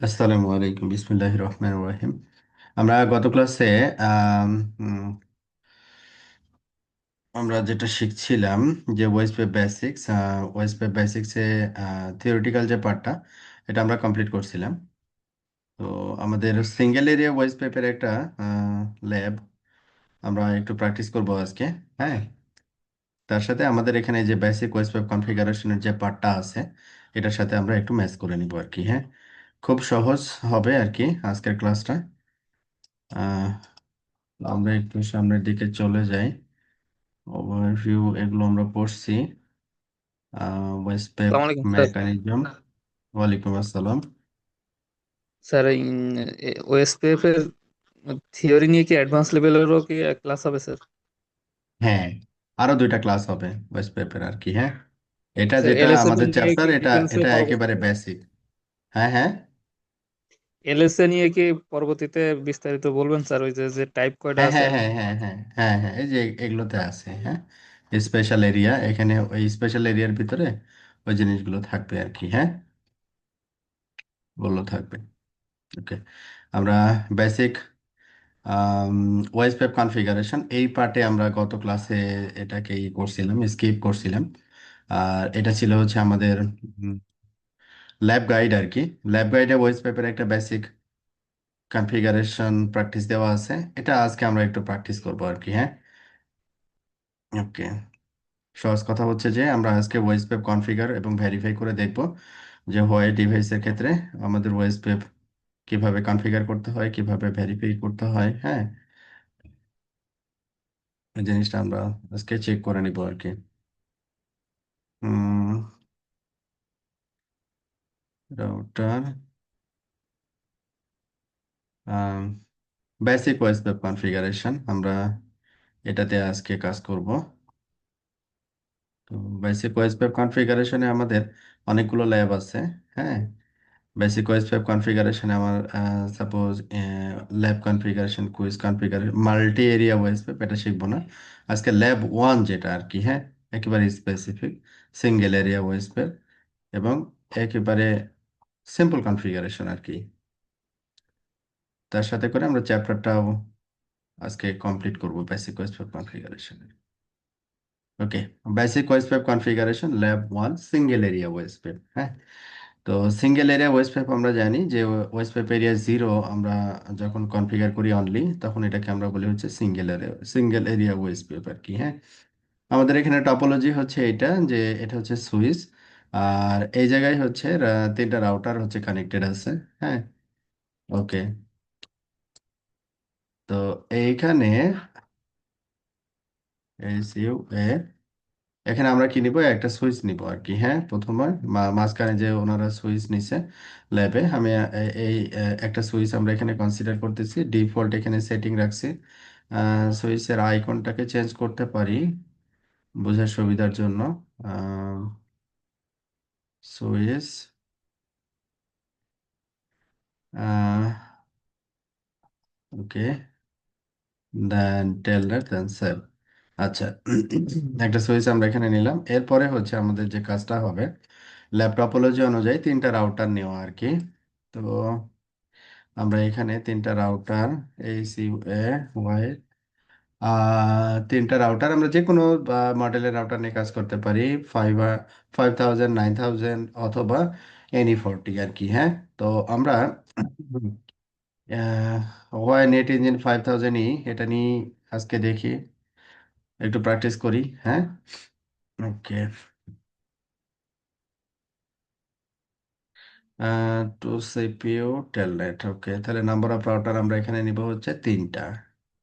আসসালামু আলাইকুম, বিসমিল্লাহির রহমানির রহিম। আমরা গত ক্লাসে আম, উম, আমরা যেটা শিখছিলাম যে ওয়েসপেপ বেসিক্স, ওয়েসপেপ বেসিক্সে থিওরিটিক্যাল যে পার্টটা এটা আমরা কমপ্লিট করছিলাম। তো আমাদের সিঙ্গেল এরিয়া ওয়েসপেপের একটা ল্যাব আমরা একটু প্র্যাকটিস করব আজকে। হ্যাঁ, তার সাথে আমাদের এখানে যে বেসিক ওয়েসপেপ কনফিগারেশনের যে পার্টটা আছে এটার সাথে আমরা একটু ম্যাচ করে নিব আর কি। হ্যাঁ, খুব সহজ হবে আর কি আজকের ক্লাসটা। আমরা একটু সামনের দিকে চলে যাই। ওভারভিউ এগুলো আমরা পড়ছি। ওয়েস্টপ্যাপ আসসালামু আলাইকুম স্যার। মেকানিজম। ওয়ালাইকুম আসসালাম। স্যার ওএসপিএফ এর থিওরি নিয়ে কি অ্যাডভান্স লেভেলেরও কি ক্লাস হবে স্যার? হ্যাঁ, আরো দুইটা ক্লাস হবে ওয়েস্টপ্যাপের আর কি। হ্যাঁ, এটা স্যার যেটা এলএসএ আমাদের নিয়ে চ্যাপ্টার, কি এটা ডিটেলসে এটা একেবারে পরবর্তীতে বেসিক। হ্যাঁ হ্যাঁ এলএসএ নিয়ে কি পরবর্তীতে বিস্তারিত বলবেন স্যার? ওই যে যে টাইপ কয়টা হ্যাঁ আছে? হ্যাঁ হ্যাঁ হ্যাঁ হ্যাঁ হ্যাঁ হ্যাঁ এই যে এগুলোতে আছে। হ্যাঁ, স্পেশাল এরিয়া, এখানে ওই স্পেশাল এরিয়ার ভিতরে ওই জিনিসগুলো থাকবে আর কি। হ্যাঁ, বললো থাকবে। ওকে, আমরা বেসিক ওয়েব কনফিগারেশন এই পার্টে আমরা গত ক্লাসে এটাকে করছিলাম, স্কিপ করছিলাম। আর এটা ছিল হচ্ছে আমাদের ল্যাব গাইড আর কি। ল্যাব গাইডে ওয়েব পেপের একটা বেসিক কনফিগারেশন প্র্যাকটিস দেওয়া আছে, এটা আজকে আমরা একটু প্র্যাকটিস করবো আর কি। হ্যাঁ, ওকে। সহজ কথা হচ্ছে যে আমরা আজকে ওয়েব পেপ কনফিগার এবং ভেরিফাই করে দেখব যে হয় ডিভাইসের ক্ষেত্রে আমাদের ওয়েব পেপ কিভাবে কনফিগার করতে হয়, কিভাবে ভেরিফাই করতে হয়। হ্যাঁ, এই জিনিসটা আমরা আজকে চেক করে নিব আর কি। রাউটার, বেসিক ওয়েব কনফিগারেশন, আমরা এটাতে আজকে কাজ করব। তো বেসিক ওয়েব কনফিগারেশনে আমাদের অনেকগুলো ল্যাব আছে। হ্যাঁ, বেসিক ওয়েব কনফিগারেশনে আমার suppose lab configuration, quiz configuration, multi area web, এটা শিখবো না আজকে। ল্যাব ওয়ান যেটা আর কি, হ্যাঁ, একেবারে স্পেসিফিক সিঙ্গেল এরিয়া ওয়েব এবং একেবারে সিম্পল কনফিগারেশন আর কি। তার সাথে করে আমরা চ্যাপ্টারটাও আজকে কমপ্লিট করব basic web configuration. Okay, basic web configuration lab one, single area web. হ্যাঁ, তো সিঙ্গেল এরিয়া ওয়েব আমরা জানি যে ওয়েব এরিয়া জিরো আমরা যখন কনফিগার করি অনলি, তখন এটাকে আমরা বলি হচ্ছে সিঙ্গেল এরিয়া ওয়েব আর কি। হ্যাঁ, আমাদের এখানে টপোলজি হচ্ছে এটা, যে এটা হচ্ছে সুইচ, আর এই জায়গায় হচ্ছে তিনটা রাউটার হচ্ছে কানেক্টেড আছে। হ্যাঁ, ওকে। তো এইখানে এসইউ এখানে আমরা কি নিব, একটা সুইচ নিব আর কি। হ্যাঁ, প্রথমে মাঝখানে যে ওনারা সুইচ নিছে ল্যাবে, আমি এই একটা সুইচ আমরা এখানে কনসিডার করতেছি, ডিফল্ট এখানে সেটিং রাখছি। সুইচের আইকনটাকে চেঞ্জ করতে পারি বোঝার সুবিধার জন্য। সুইচ, ওকে, দেন টেলনেট, দেন সেভ। আচ্ছা, একটা সুইচ আমরা এখানে নিলাম। এরপরে হচ্ছে আমাদের যে কাজটা হবে ল্যাপটপোলজি অনুযায়ী তিনটা রাউটার নেওয়া আর কি। তো আমরা এখানে তিনটা router, H U A Y, তিনটা রাউটার আমরা যে কোনো মডেলের রাউটার নিয়ে কাজ করতে পারি। 5000, 9000 অথবা NE40 আর কি। হ্যাঁ, তো আমরা ওয়াই নেট ইঞ্জিন 5000 এটা নিয়ে আজকে দেখি, একটু প্র্যাকটিস করি। হ্যাঁ, ওকে। টু সিপিইউ টেলনেট, ওকে। তাহলে নাম্বার অফ রাউটার আমরা এখানে নিব হচ্ছে তিনটা।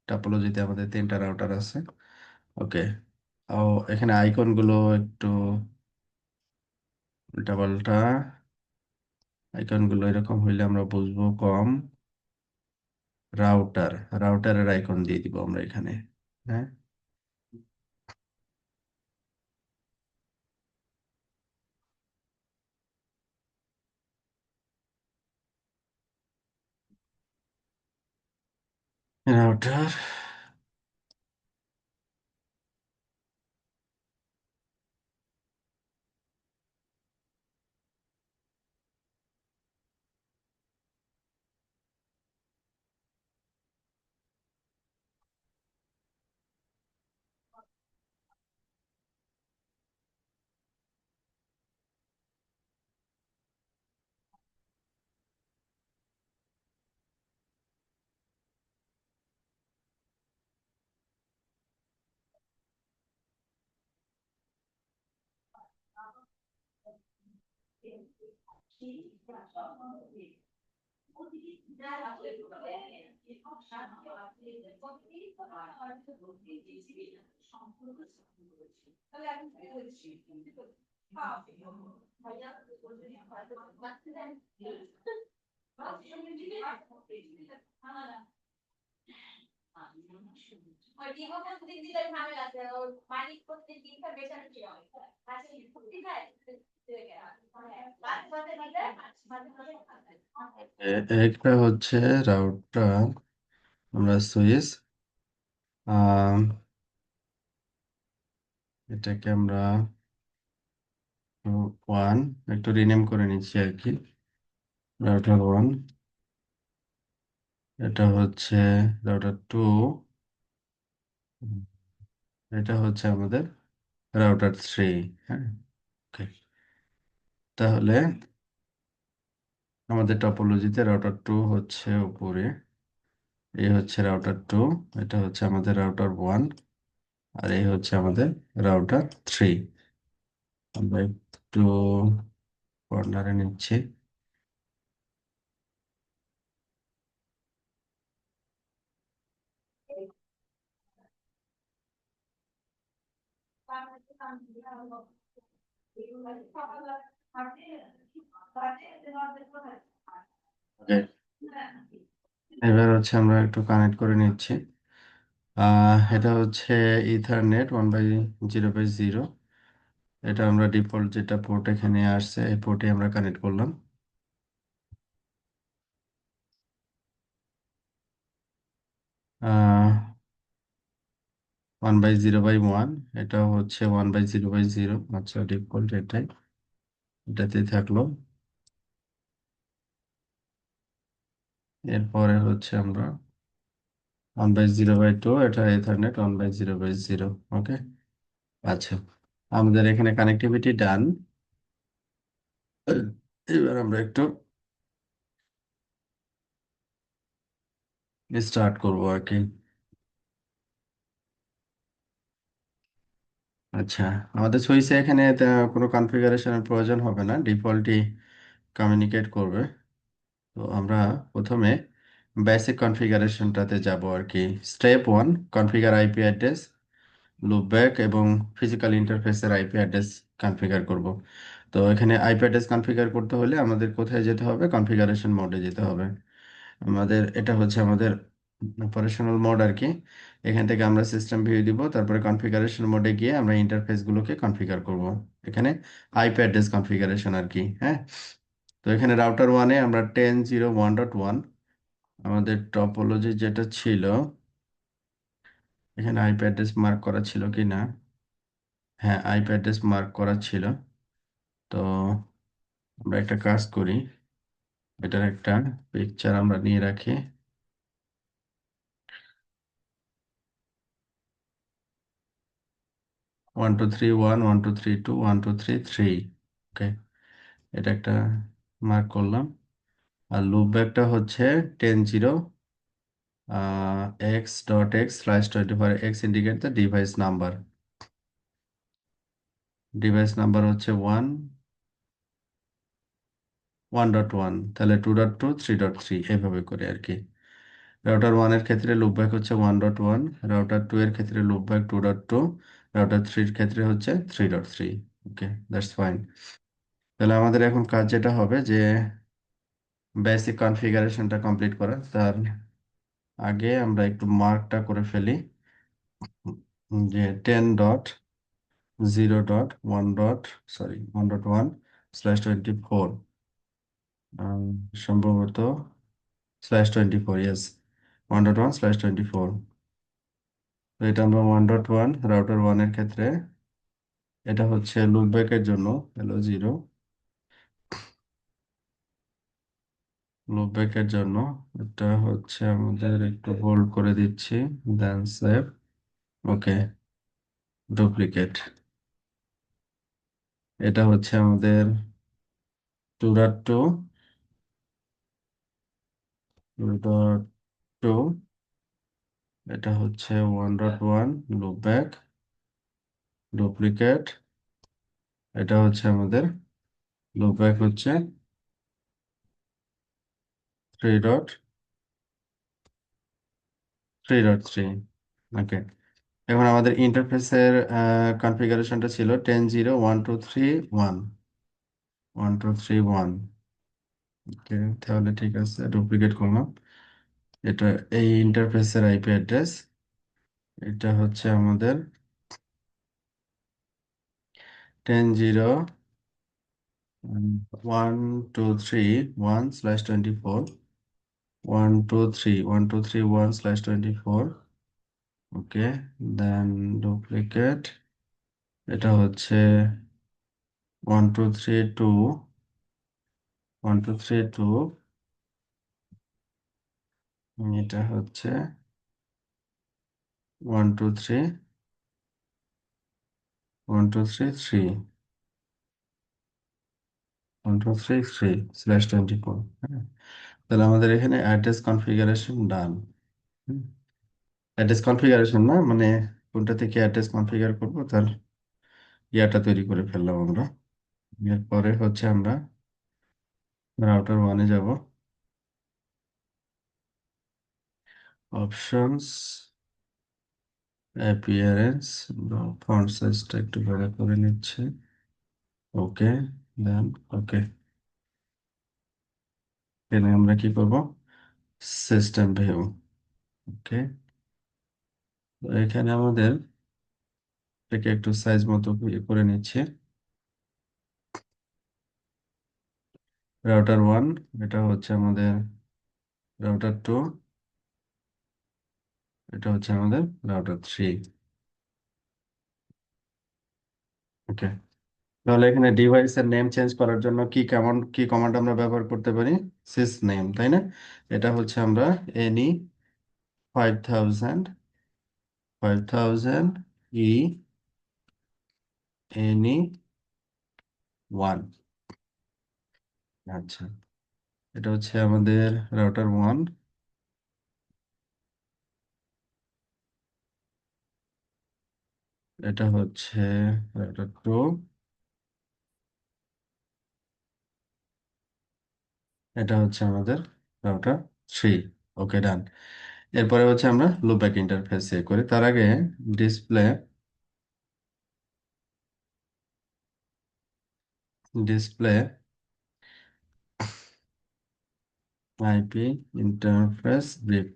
টপোলজিতে আমাদের তিনটা রাউটার আছে। ওকে, ও এখানে আইকনগুলো একটু উল্টা পাল্টা, আইকনগুলো এরকম হইলে আমরা বুঝবো কম। রাউটার, রাউটারের আইকন দিয়ে দিব আমরা এখানে। হ্যাঁ, রাউটার, একটা হচ্ছে রাউটার, আমরা সুইচ, এটাকে আমরা ওয়ান একটু রিনেম করে নিচ্ছি আর কি, রাউটার ওয়ান। এটা হচ্ছে রাউটার টু, এটা হচ্ছে আমাদের রাউটার থ্রি। হ্যাঁ, ওকে। তাহলে আমাদের টপোলজিতে রাউটার টু হচ্ছে উপরে, এই হচ্ছে রাউটার টু, এটা হচ্ছে আমাদের রাউটার ওয়ান, আর এই হচ্ছে আমাদের রাউটার থ্রি। আমরা একটু কর্নারে নিচ্ছি। ওকে, এবার হচ্ছে আমরা একটু কানেক্ট করে নিচ্ছি। এটা হচ্ছে ইথারনেট 1/0/0। এটা আমরা ডিফল্ট যেটা পোর্ট এখানে আসছে এই পোর্টে আমরা কানেক্ট করলাম। আহ 1/0/1, এটা হচ্ছে 1/0/0। আচ্ছা, ডিফল্ট এটাই, এটাতেই থাকলো। এরপরে হচ্ছে আমরা 1/0/2, এটা ইথারনেট 1/0/0। ওকে, আচ্ছা, আমাদের এখানে কানেক্টিভিটি ডান। এবার আমরা একটু স্টার্ট করবো আর কি। আচ্ছা, আমাদের সুইচে এখানে কোনো কনফিগারেশনের প্রয়োজন হবে না, ডিফল্টই কমিউনিকেট করবে। তো আমরা প্রথমে বেসিক কনফিগারেশনটাতে যাব আর কি। Step one, configure IP address, loopback এবং ফিজিক্যাল ইন্টারফেসের আইপি অ্যাড্রেস কনফিগার করব। তো এখানে আইপি অ্যাড্রেস কনফিগার করতে হলে আমাদের কোথায় যেতে হবে? কনফিগারেশন মোডে যেতে হবে। আমাদের এটা হচ্ছে আমাদের অপারেশনাল মোড আর কি। এখান থেকে আমরা সিস্টেম ভিউ দিব, তারপরে কনফিগারেশন মোডে গিয়ে আমরা ইন্টারফেসগুলোকে কনফিগার করব। এখানে আইপি অ্যাড্রেস কনফিগারেশন আর কি। হ্যাঁ, তো এখানে রাউটার ওয়ানে আমরা 10.0.1.1 আমাদের টপোলজি যেটা ছিল, এখানে আইপি অ্যাড্রেস মার্ক করা ছিল কি না? হ্যাঁ, আইপি অ্যাড্রেস মার্ক করা ছিল। তো আমরা একটা কাজ করি, এটার একটা পিকচার আমরা নিয়ে রাখি। 1 2 3 1, 1 2 3 2, 1 2 3 3। ওকে, এটা একটা মার্ক করলাম। আর লুপ ব্যাকটা হচ্ছে 10.0 x.x/24, x indicate the device number. Device number হচ্ছে 1.1, তাহলে 2.2 3.3 এভাবে করে আর কি। রাউটার ওয়ানের ক্ষেত্রে লুপব্যাক হচ্ছে 1.1, রাউটার টু এর ক্ষেত্রে লুপব্যাক 2.2, রাউটার থ্রির ক্ষেত্রে হচ্ছে 3.3। ওকে, দ্যাটস ফাইন। তাহলে আমাদের এখন কাজ যেটা হবে যে বেসিক কনফিগারেশনটা কমপ্লিট করা, তার আগে আমরা একটু মার্কটা করে ফেলি যে 10.0.1. সম্ভবত /24, ইয়েস, 1.1/24। তো এটা আমরা 1.1 রাউটার ওয়ানের ক্ষেত্রে, এটা হচ্ছে লুপব্যাকের জন্য হ্যালো জিরো, লুপব্যাকের জন্য এটা হচ্ছে আমাদের একটু হোল্ড করে দিচ্ছি, দেন সেভ। ওকে, ডুপ্লিকেট। এটা হচ্ছে আমাদের 2.2, 2.2, এটা হচ্ছে 1.1 লুপব্যাক, ডুপ্লিকেট। এটা হচ্ছে আমাদের লুপব্যাক হচ্ছে 3.3. ওকে, এখন আমাদের ইন্টারফেসের কনফিগারেশনটা ছিল 10.0.1.2.3.1, 1.2.3.1। ওকে, তাহলে ঠিক আছে, ডুপ্লিকেট করলাম। এটা এই ইন্টারফেসের আইপি অ্যাড্রেস, এটা হচ্ছে আমাদের 10.0.1.2.3.1/24, 1.2.3.1.2.3.1/24। ওকে, দেন ডুপ্লিকেট, এটা হচ্ছে 1.2.3.2, 1.2.3.2, এটা হচ্ছে 1.2.3, 1.2.3.3, 1.2.3.3/24। হ্যাঁ, তাহলে আমাদের এখানে অ্যাড্রেস কনফিগারেশন ডান। অ্যাড্রেস কনফিগারেশন না মানে কোনটা থেকে অ্যাড্রেস কনফিগার করবো তার ইয়াটা তৈরি করে ফেললাম আমরা। এরপরে হচ্ছে আমরা রাউটার ওয়ানে যাব, অপশনস, অ্যাপিয়ারেন্স, ফন্ট সাইজটা একটু বড় করে নিচ্ছে। ওকে, দেন ওকে, এখানে আমরা কি করব, সিস্টেম ভিউ। ওকে, এখানে আমাদের থেকে একটু সাইজ মতো করে নিচ্ছে। রাউটার ওয়ান, এটা হচ্ছে আমাদের রাউটার টু, এটা হচ্ছে আমাদের রাউটার থ্রি। ওকে, তাহলে এখানে ডিভাইসের নেম চেঞ্জ করার জন্য কি কমান্ড আমরা ব্যবহার করতে পারি, সিস নেম, তাই না? এটা হচ্ছে আমরা এনি 5000, 5000 ই এনি ওয়ান। আচ্ছা, এটা হচ্ছে আমাদের রাউটার ওয়ান, এটা হচ্ছে রাউটার টু, এটা হচ্ছে আমাদের রাউটার থ্রি। ওকে, ডান। এরপরে হচ্ছে আমরা লুপব্যাক ইন্টারফেস এ করি, তার আগে display, display IP interface brief,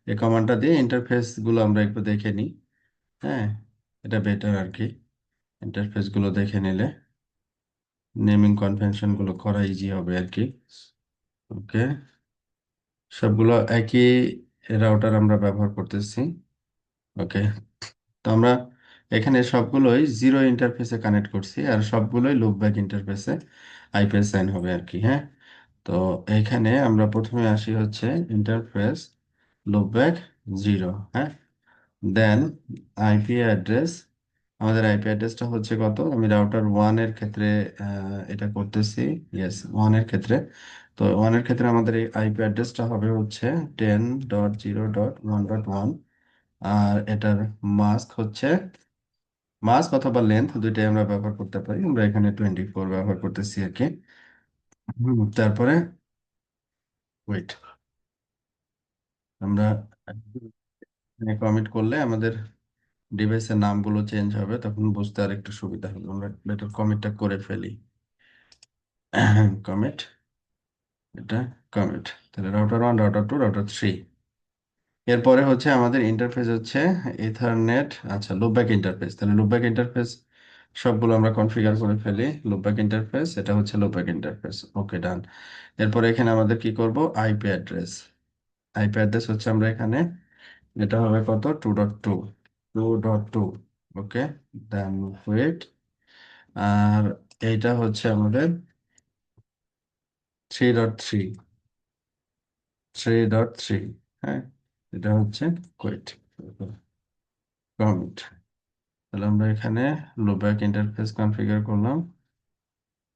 এই কমান্ডটা দিয়ে ইন্টারফেস গুলো আমরা একটু দেখে নিই। হ্যাঁ, এটা বেটার আর কি, ইন্টারফেস গুলো দেখে নিলে নেমিং কনভেনশন গুলো করা ইজি হবে আর কি। ওকে, সবগুলো একই রাউটার আমরা ব্যবহার করতেছি। ওকে, তো আমরা এখানে সবগুলোই জিরো ইন্টারফেসে কানেক্ট করছি, আর সবগুলোই লুপব্যাক ইন্টারফেসে আইপি অ্যাসাইন হবে আর কি। হ্যাঁ, তো এখানে আমরা প্রথমে আসি হচ্ছে ইন্টারফেস লুপব্যাক জিরো। হ্যাঁ, দেন আইপি অ্যাড্রেস, আমাদের আইপি অ্যাড্রেসটা হচ্ছে কত, আমি রাউটার ওয়ানের ক্ষেত্রে এটা করতেছি, ইয়েস ওয়ানের ক্ষেত্রে। তো ওয়ানের ক্ষেত্রে আমাদের এই আইপি অ্যাড্রেসটা হবে হচ্ছে 10.0.1.1, আর এটার মাস্ক হচ্ছে, মাস্ক অথবা লেন্থ দুইটাই আমরা ব্যবহার করতে পারি, আমরা এখানে 24 ব্যবহার করতেছি আর কি। তারপরে ওয়েট, আমরা কমিট করলে আমাদের ডিভাইসের নামগুলো চেঞ্জ হবে, তখন বুঝতে আর একটু সুবিধা হবে, আমরা বেটার কমিটটা করে ফেলি। কমিট, এটা কমিট, তাহলে router one, router two, router three. এরপরে হচ্ছে আমাদের ইন্টারফেস হচ্ছে ইথারনেট, আচ্ছা লুপব্যাক ইন্টারফেস, তাহলে লুপব্যাক ইন্টারফেস সবগুলো আমরা কনফিগার করে ফেলি। লুপব্যাক ইন্টারফেস, এটা হচ্ছে লুপব্যাক ইন্টারফেস। ওকে, ডান। এরপরে এখানে আমাদের কি করব, আইপি অ্যাড্রেস, আইপি অ্যাড্রেস হচ্ছে আমরা এখানে, এটা হবে কত, 2.2, 2.2। ওকে, দেন ওয়েট, আর এইটা হচ্ছে আমাদের 3.3, 3.3। হ্যাঁ, এটা হচ্ছে কোয়েট, কমিট। তাহলে আমরা এখানে লুপব্যাক ইন্টারফেস কনফিগার করলাম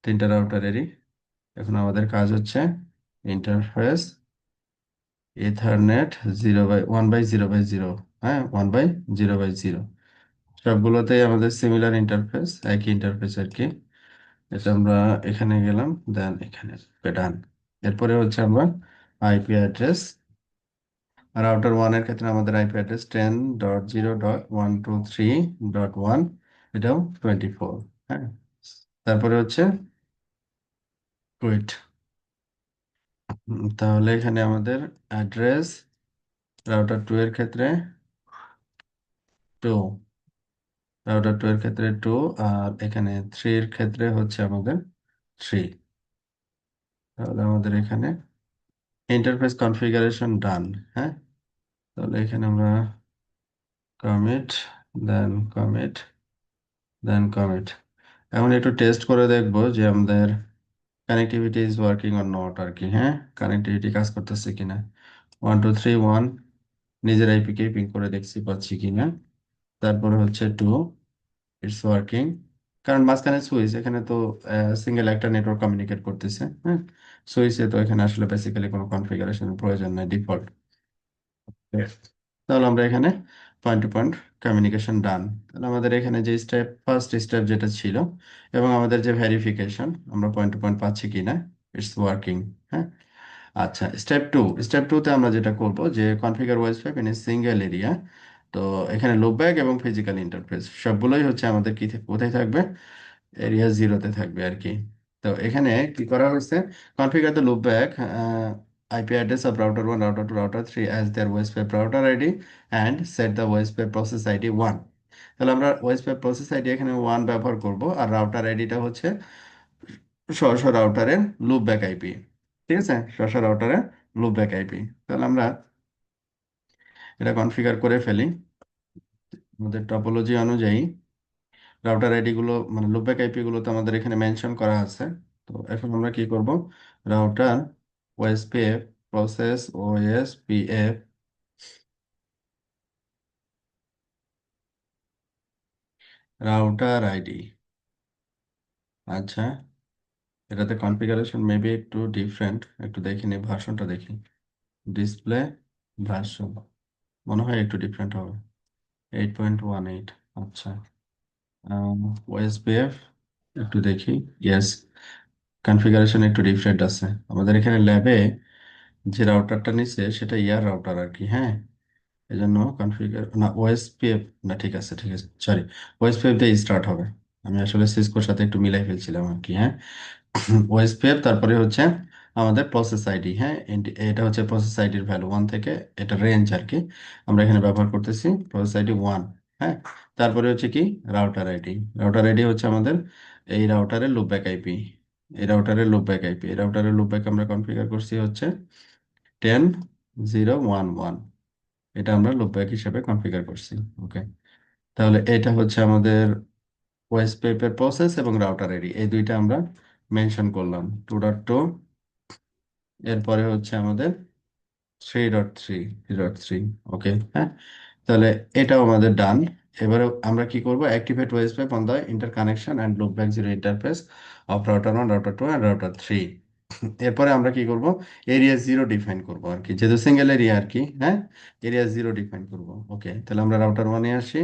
তিনটা রাউটারেরই। এখন আমাদের কাজ হচ্ছে ইন্টারফেস ইথারনেট 1/0/0। হ্যাঁ, 1/0/0, সবগুলোতেই আমাদের সিমিলার ইন্টারফেস, একই ইন্টারফেস আর কি। এটা আমরা এখানে গেলাম, দেন এখানে ডান। এরপরে হচ্ছে আমরা আইপি অ্যাড্রেস, রাউটার ওয়ানের ক্ষেত্রে আমাদের আইপি অ্যাড্রেস 10.0.123.1, এটাও 24। হ্যাঁ, তারপরে হচ্ছে কুইট। তাহলে এখানে আমাদের অ্যাড্রেস রাউটার 2 এর ক্ষেত্রে 2, রাউটার 2 এর ক্ষেত্রে 2, আর এখানে 3 এর ক্ষেত্রে হচ্ছে আমাদের 3। তাহলে আমাদের এখানে ইন্টারফেস কনফিগারেশন ডান। হ্যাঁ, তাহলে এখানে আমরা commit, then commit, then commit. এখন একটু টেস্ট করে দেখবো যে আমাদের connectivity is working or not আর কি। হ্যাঁ, কানেক্টিভিটি কাজ করতেছে কিনা। 1 2 3 1 নিজের আইপিকে পিং করে দেখছি পাচ্ছি কিনা। তারপরে হচ্ছে 2, ইটস ওয়ার্কিং, কারণ মাঝখানে সুইচ, এখানে তো সিঙ্গেল একটা নেটওয়ার্ক কমিউনিকেট করতেছে। হ্যাঁ, সুইচে তো এখানে আসলে বেসিক্যালি কোনো কনফিগারেশনের প্রয়োজন নাই, ডিফল্ট। তাহলে আমরা এখানে পয়েন্ট টু পয়েন্ট কমিউনিকেশন ডান। তাহলে আমাদের এখানে যে স্টেপ, ফার্স্ট স্টেপ যেটা ছিল, এবং আমাদের যে ভেরিফিকেশন আমরা পয়েন্ট টু পয়েন্ট পাচ্ছি কিনা, ইটস ওয়ার্কিং। হ্যাঁ, আচ্ছা, স্টেপ টুতে আমরা যেটা করব যে configure OSPF in a single area. তো এখানে লুপব্যাক এবং ফিজিক্যাল ইন্টারফেস সবগুলোই হচ্ছে আমাদের কি কোথায় থাকবে, এরিয়া জিরোতে থাকবে আর কি। তো এখানে কি করা হয়েছে, configure the loopback IP address of router 1, router 2, router 3 as their OSPF router ID and set the OSPF process ID 1। তাহলে আমরা ওয়েসপাইপ প্রসেস আইডি এখানে 1 ব্যবহার করব, আর রাউটার আইডিটা হচ্ছে স্ব রাউটারের লুপব্যাক আইপি। ঠিক আছে, স্ব রাউটারের লুপব্যাক আইপি। তাহলে আমরা এটা কনফিগার করে ফেলি আমাদের টপোলজি অনুযায়ী। রাউটার আইডি গুলো মানে লুপব্যাক আইপি গুলো তো আমাদের এখানে মেনশন করা আছে। তো এখন আমরা কি করব, router OSPF process OSPF router ID. আচ্ছা, এটাতে কনফিগারেশন মেবি একটু ডিফারেন্ট, একটু দেখি নি ভার্সনটা দেখি। ডিসপ্লে ভার্সন মনে হয় একটু ডিফারেন্ট হবে, 8.18। আচ্ছা, ওএসপিএফ একটু দেখি। ইয়েস, কনফিগারেশন একটু ডিফারেন্ট আছে। আমাদের এখানে ল্যাবে যে রাউটারটা নিচ্ছে সেটা ইয়ার রাউটার আর কি। হ্যাঁ, এই জন্য কনফিগার না ওএসপিএফ, না ঠিক আছে ঠিক আছে, সরি, ওএসপিএফ দিয়ে স্টার্ট হবে। আমি আসলে সিসকোর সাথে একটু মিলাই ফেলছিলাম আর কি। হ্যাঁ, ওএসপিএফ, তারপরে হচ্ছে আমাদের প্রসেস আইডি। হ্যাঁ, এটা হচ্ছে প্রসেস আইডির ভ্যালু 1 থেকে, এটা রেঞ্জ আর কি। আমরা এখানে ব্যবহার করতেছি প্রসেস আইডি 1। হ্যাঁ, তারপরে হচ্ছে কি রাউটার আইডি। রাউটার আইডি হচ্ছে আমাদের এই রাউটারের লুপব্যাক আইপি, এই রাউটারের লুপব্যাক আইপি, এই রাউটারের লুপব্যাক আমরা কনফিগার করছি হচ্ছে 10.0.1.1। এটা আমরা লুপব্যাক হিসেবে কনফিগার করছি। ওকে, তাহলে এটা হচ্ছে আমাদের ওএসপিএফ এর প্রসেস এবং রাউটার আইডি, এই দুইটা আমরা মেনশন করলাম। 2.2, এরপরে হচ্ছে আমাদের 3.3। ওকে, হ্যাঁ, তাহলে এটাও আমাদের ডান। এবারে আমরা কি করব, activate OSPF on the interconnection and loopback zero interface of router 1, router 2 and router 3। এরপরে আমরা কি করব, এরিয়া জিরো ডিফাইন করব আর কি, যেহেতু সিঙ্গেল এরিয়া আর কি। হ্যাঁ, এরিয়া জিরো ডিফাইন করব। ওকে, তাহলে আমরা রাউটার 1-এ আসি।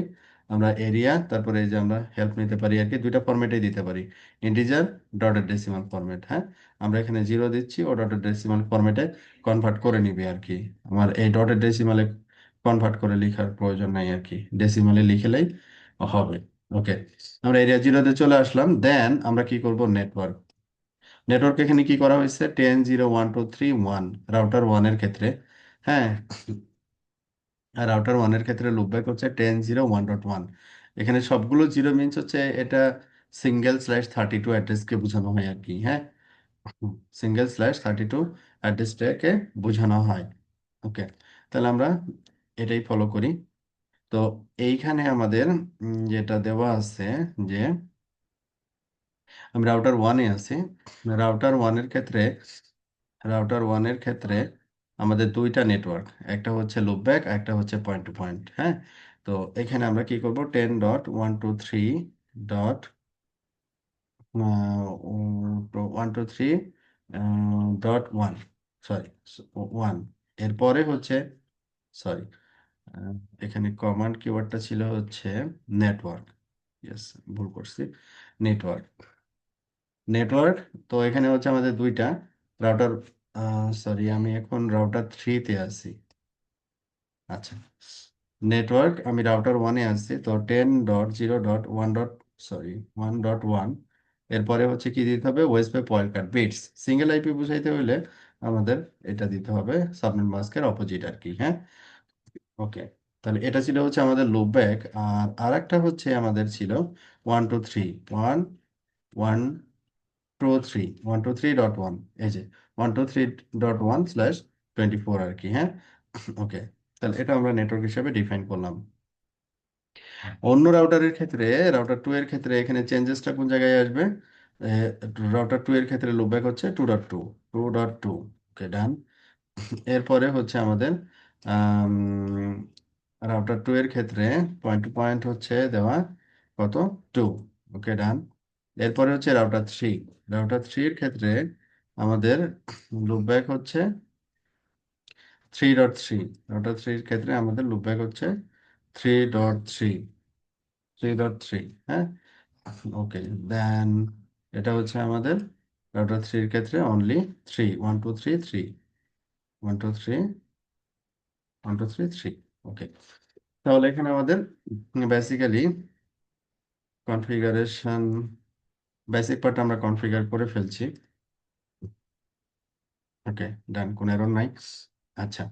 আমরা এরিয়া, তারপরে এই যে আমরা হেল্প নিতে পারি আর কি, দুইটা ফরম্যাটেই দিতে পারি, ইন্টিজার, ডটেড ডেসিমাল ফরম্যাট। হ্যাঁ, আমরা এখানে জিরো দিচ্ছি, ও ডটেড ডেসিমাল ফরম্যাটে কনভার্ট করে নিবে আর কি। আমার এই ডটেড ডেসিমালে কনভার্ট করে লেখার প্রয়োজন নাই আর কি, ডেসিমালে লিখলেই হবে। ওকে, আমরা এরিয়া জিরোতে চলে আসলাম। দেন আমরা কি করব, নেটওয়ার্ক। নেটওয়ার্ক এখানে কি করা হয়েছে, 10.0.1.2.3.1 রাউটার ওয়ানের ক্ষেত্রে। হ্যাঁ, রাউটার ওয়ানের ক্ষেত্রে লুপব্যাক হচ্ছে 10.0.1.1। এখানে সবগুলো জিরো মিনস হচ্ছে এটা সিঙ্গেল/32 অ্যাড্রেসকে বোঝানো হয় আর কি। হ্যাঁ, সিঙ্গেল/32 অ্যাড্রেসটাকে বোঝানো হয়। ওকে, তাহলে আমরা এটাই ফলো করি। তো এইখানে আমাদের যেটা দেওয়া আছে যে আমি রাউটার ওয়ানে আছি। রাউটার ওয়ানের ক্ষেত্রে রাউটার ওয়ানের ক্ষেত্রে আমাদের দুইটা নেটওয়ার্ক, একটা হচ্ছে লুপব্যাক, একটা হচ্ছে পয়েন্ট টু পয়েন্ট। হ্যাঁ, তো এখানে আমরা কি করব, 10.123.1, সরি, 1। এরপরে হচ্ছে, সরি, এখানে কমান্ড কিওয়ার্ডটা ছিল হচ্ছে নেটওয়ার্ক। ইয়েস, ভুল করছি, নেটওয়ার্ক। নেটওয়ার্ক, তো এখানে হচ্ছে আমাদের দুইটা রাউটার সরি, আমি এখন রাউটার 3-তে আছি। আচ্ছা, নেটওয়ার্ক আমি রাউটার 1-এ আছি, তো 10.0.1 ডট, সরি, 1.1। এরপরে হচ্ছে কি দিতে হবে, OSPF point card bits. Single IP বুঝাইতে হইলে আমাদের এটা দিতে হবে, সাবনেট মাস্কের অপোজিট আর কি, হ্যাঁ। ওকে, তাহলে এটা ছিল হচ্ছে আমাদের লুপ ব্যাক। আর আরেকটা হচ্ছে আমাদের ছিল 1 2 3, 1 1 2 3 এই যে 1 2 3.1/24 আর কি, হ্যাঁ। ওকে, তাহলে এটা আমরা নেটওয়ার্ক হিসেবে ডিফাইন করলাম। অন্য রাউটারের ক্ষেত্রে, রাউটার 2 এর ক্ষেত্রে এখানে চেঞ্জেসটা কোন জায়গায় আসবে? রাউটার 2 এর ক্ষেত্রে লুপব্যাক হচ্ছে 2.2, 2.2। ওকে, ডান। এরপরে হচ্ছে আমাদের রাউটার 2 এর ক্ষেত্রে পয়েন্ট টু পয়েন্ট হচ্ছে দেওয়া কত, 2। ওকে, ডান। এরপরে হচ্ছে রাউটার 3 এর ক্ষেত্রে আমাদের লুপব্যাক হচ্ছে 3.3। রাউটার 3 এর ক্ষেত্রে আমাদের লুপব্যাক হচ্ছে 3.3, 3.3, হ্যাঁ। ওকে, দেন এটা হচ্ছে আমাদের রাউটার 3 এর ক্ষেত্রে অনলি 3, 1 2 3 3, 1 2 3, 1 2 3 3। ওকে, তাহলে এখানে আমাদের বেসিক্যালি কনফিগারেশন, বেসিক পার্ট আমরা কনফিগার করে ফেলছি। ওকে, ডান, কোনো এরর নাই। আচ্ছা,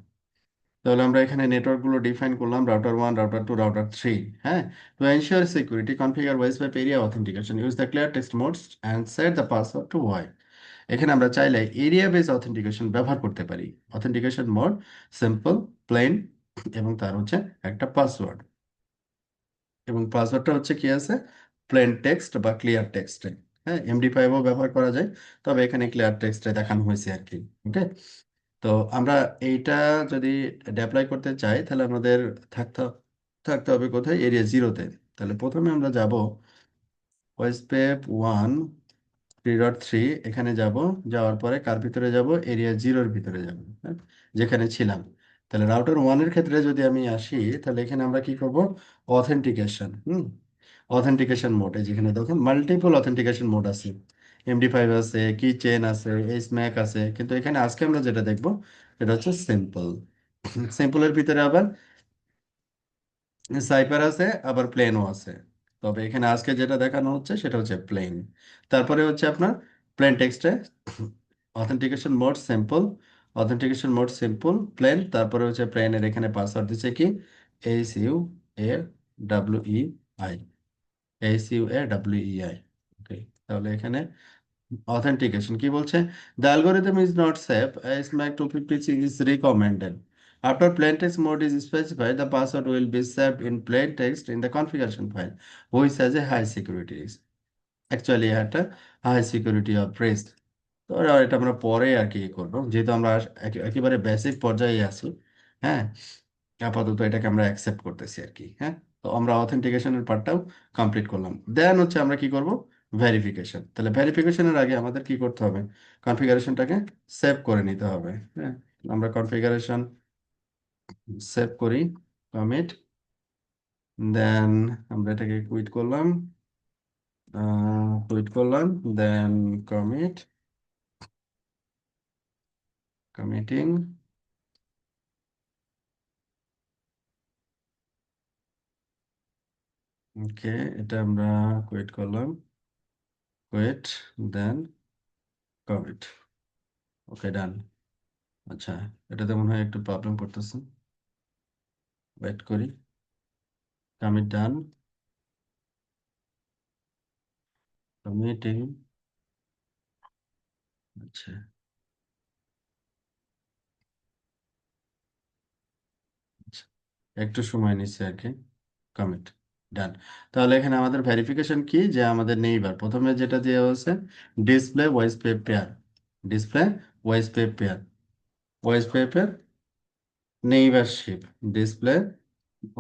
তাহলে আমরা এখানে নেটওয়ার্ক গুলো ডিফাইন করলাম, রাউটার 1, রাউটার 2, রাউটার 3, হ্যাঁ। To ensure security configure OSPF area authentication, use the clear text modes and set the password to white. এখানে আমরা চাইলে এরিয়া বেস অথেন্টিকেশন ব্যবহার করতে পারি। অথেন্টিকেশন মোড সিম্পল, প্লেন, এবং তার হচ্ছে একটা পাসওয়ার্ড। এবং পাসওয়ার্ডটা হচ্ছে কি আছে, প্লেন টেক্সট বা ক্লিয়ার টেক্সটে। হ্যাঁ, MD5ও ব্যবহার করা যায়, তবে এখানে ক্লিয়ার টেক্সটে দেখানো হয়েছে আর কি। ওকে, তো আমরা এইটা যদি অ্যাপ্লাই করতে চাই, তাহলে আমাদের থাকতে থাকতে হবে কোথায়, এরিয়া 0-তে। তাহলে প্রথমে আমরা যাব ওয়েসপেপ 1 3.3, এখানে যাব। যাওয়ার পরে কার ভিতরে যাব, এরিয়া 0-এর ভিতরে যাব, হ্যাঁ, যেখানে ছিলাম। তাহলে রাউটার 1-এর ক্ষেত্রে যদি আমি আসি, তাহলে এখানে আমরা কি করব, অথেন্টিকেশন, অথেন্টিকেশন মোড। এই যেখানে দেখুন মাল্টিপল অথেন্টিকেশন মোড আছে, MD5 আছে, কি চেন আছে, স্ম্যাক আছে, কিন্তু এখানে আজকে আমরা যেটা দেখব এটা হচ্ছে সিম্পল। সিম্পলের ভিতরে আবার সাইফার আছে, আবার প্লেনও আছে। তবে এখানে আজকে যেটা দেখানো হচ্ছে সেটা হচ্ছে প্লেন। তারপরে হচ্ছে আপনার প্লেন টেক্সটে authentication mode simple, authentication mode simple plain. তারপরে হচ্ছে প্লেনের এখানে পাসওয়ার্ড দিচ্ছে কি, ACUAWEI, ACUAWEI। ওকে, তাহলে এখানে অথেন্টিকেশন কি বলছে, the algorithm is not safe, SMAC 256 is recommended. After plain text mode is specified, the password will be saved in plain text in the configuration file, which has a high security risk. Actually একটা high security of risk. তো এটা আমরা পরে আর কি করবো, যেহেতু আমরা একেবারে বেসিক পর্যায়ে আছি, হ্যাঁ। আপাতত এটাকে আমরা অ্যাকসেপ্ট করতেছি আর কি, হ্যাঁ। তো আমরা অথেন্টিকেশনের পার্টটাও কমপ্লিট করলাম। দেন হচ্ছে আমরা কি করব, ভেরিফিকেশন। তাহলে ভেরিফিকেশনের আগে আমাদের কি করতে হবে, কনফিগারেশনটাকে সেভ করে নিতে হবে, হ্যাঁ। আমরা কনফিগারেশন সেভ করি, কমিট, দেন আমরা এটাকে কুইট করলাম, দেন কমিট, কমিটিং। ওকে, এটা আমরা কুইট করলাম, কুইট, দেন কমিট। ওকে, ডান। আচ্ছা, এটাতে মনে হয় একটু প্রবলেম করতেছে, ওয়েট করি। কমিট ডান, কমিটিং। আচ্ছা, আচ্ছা, একটু সময় নিচ্ছে আর কি। কমিট, ডান। তাহলে এখানে আমাদের ভেরিফিকেশন কি, যে আমাদের নেইবার প্রথমে যেটা দেওয়া হচ্ছে, display OSPF peer, display OSPF peer, OSPF peer neighbourship, display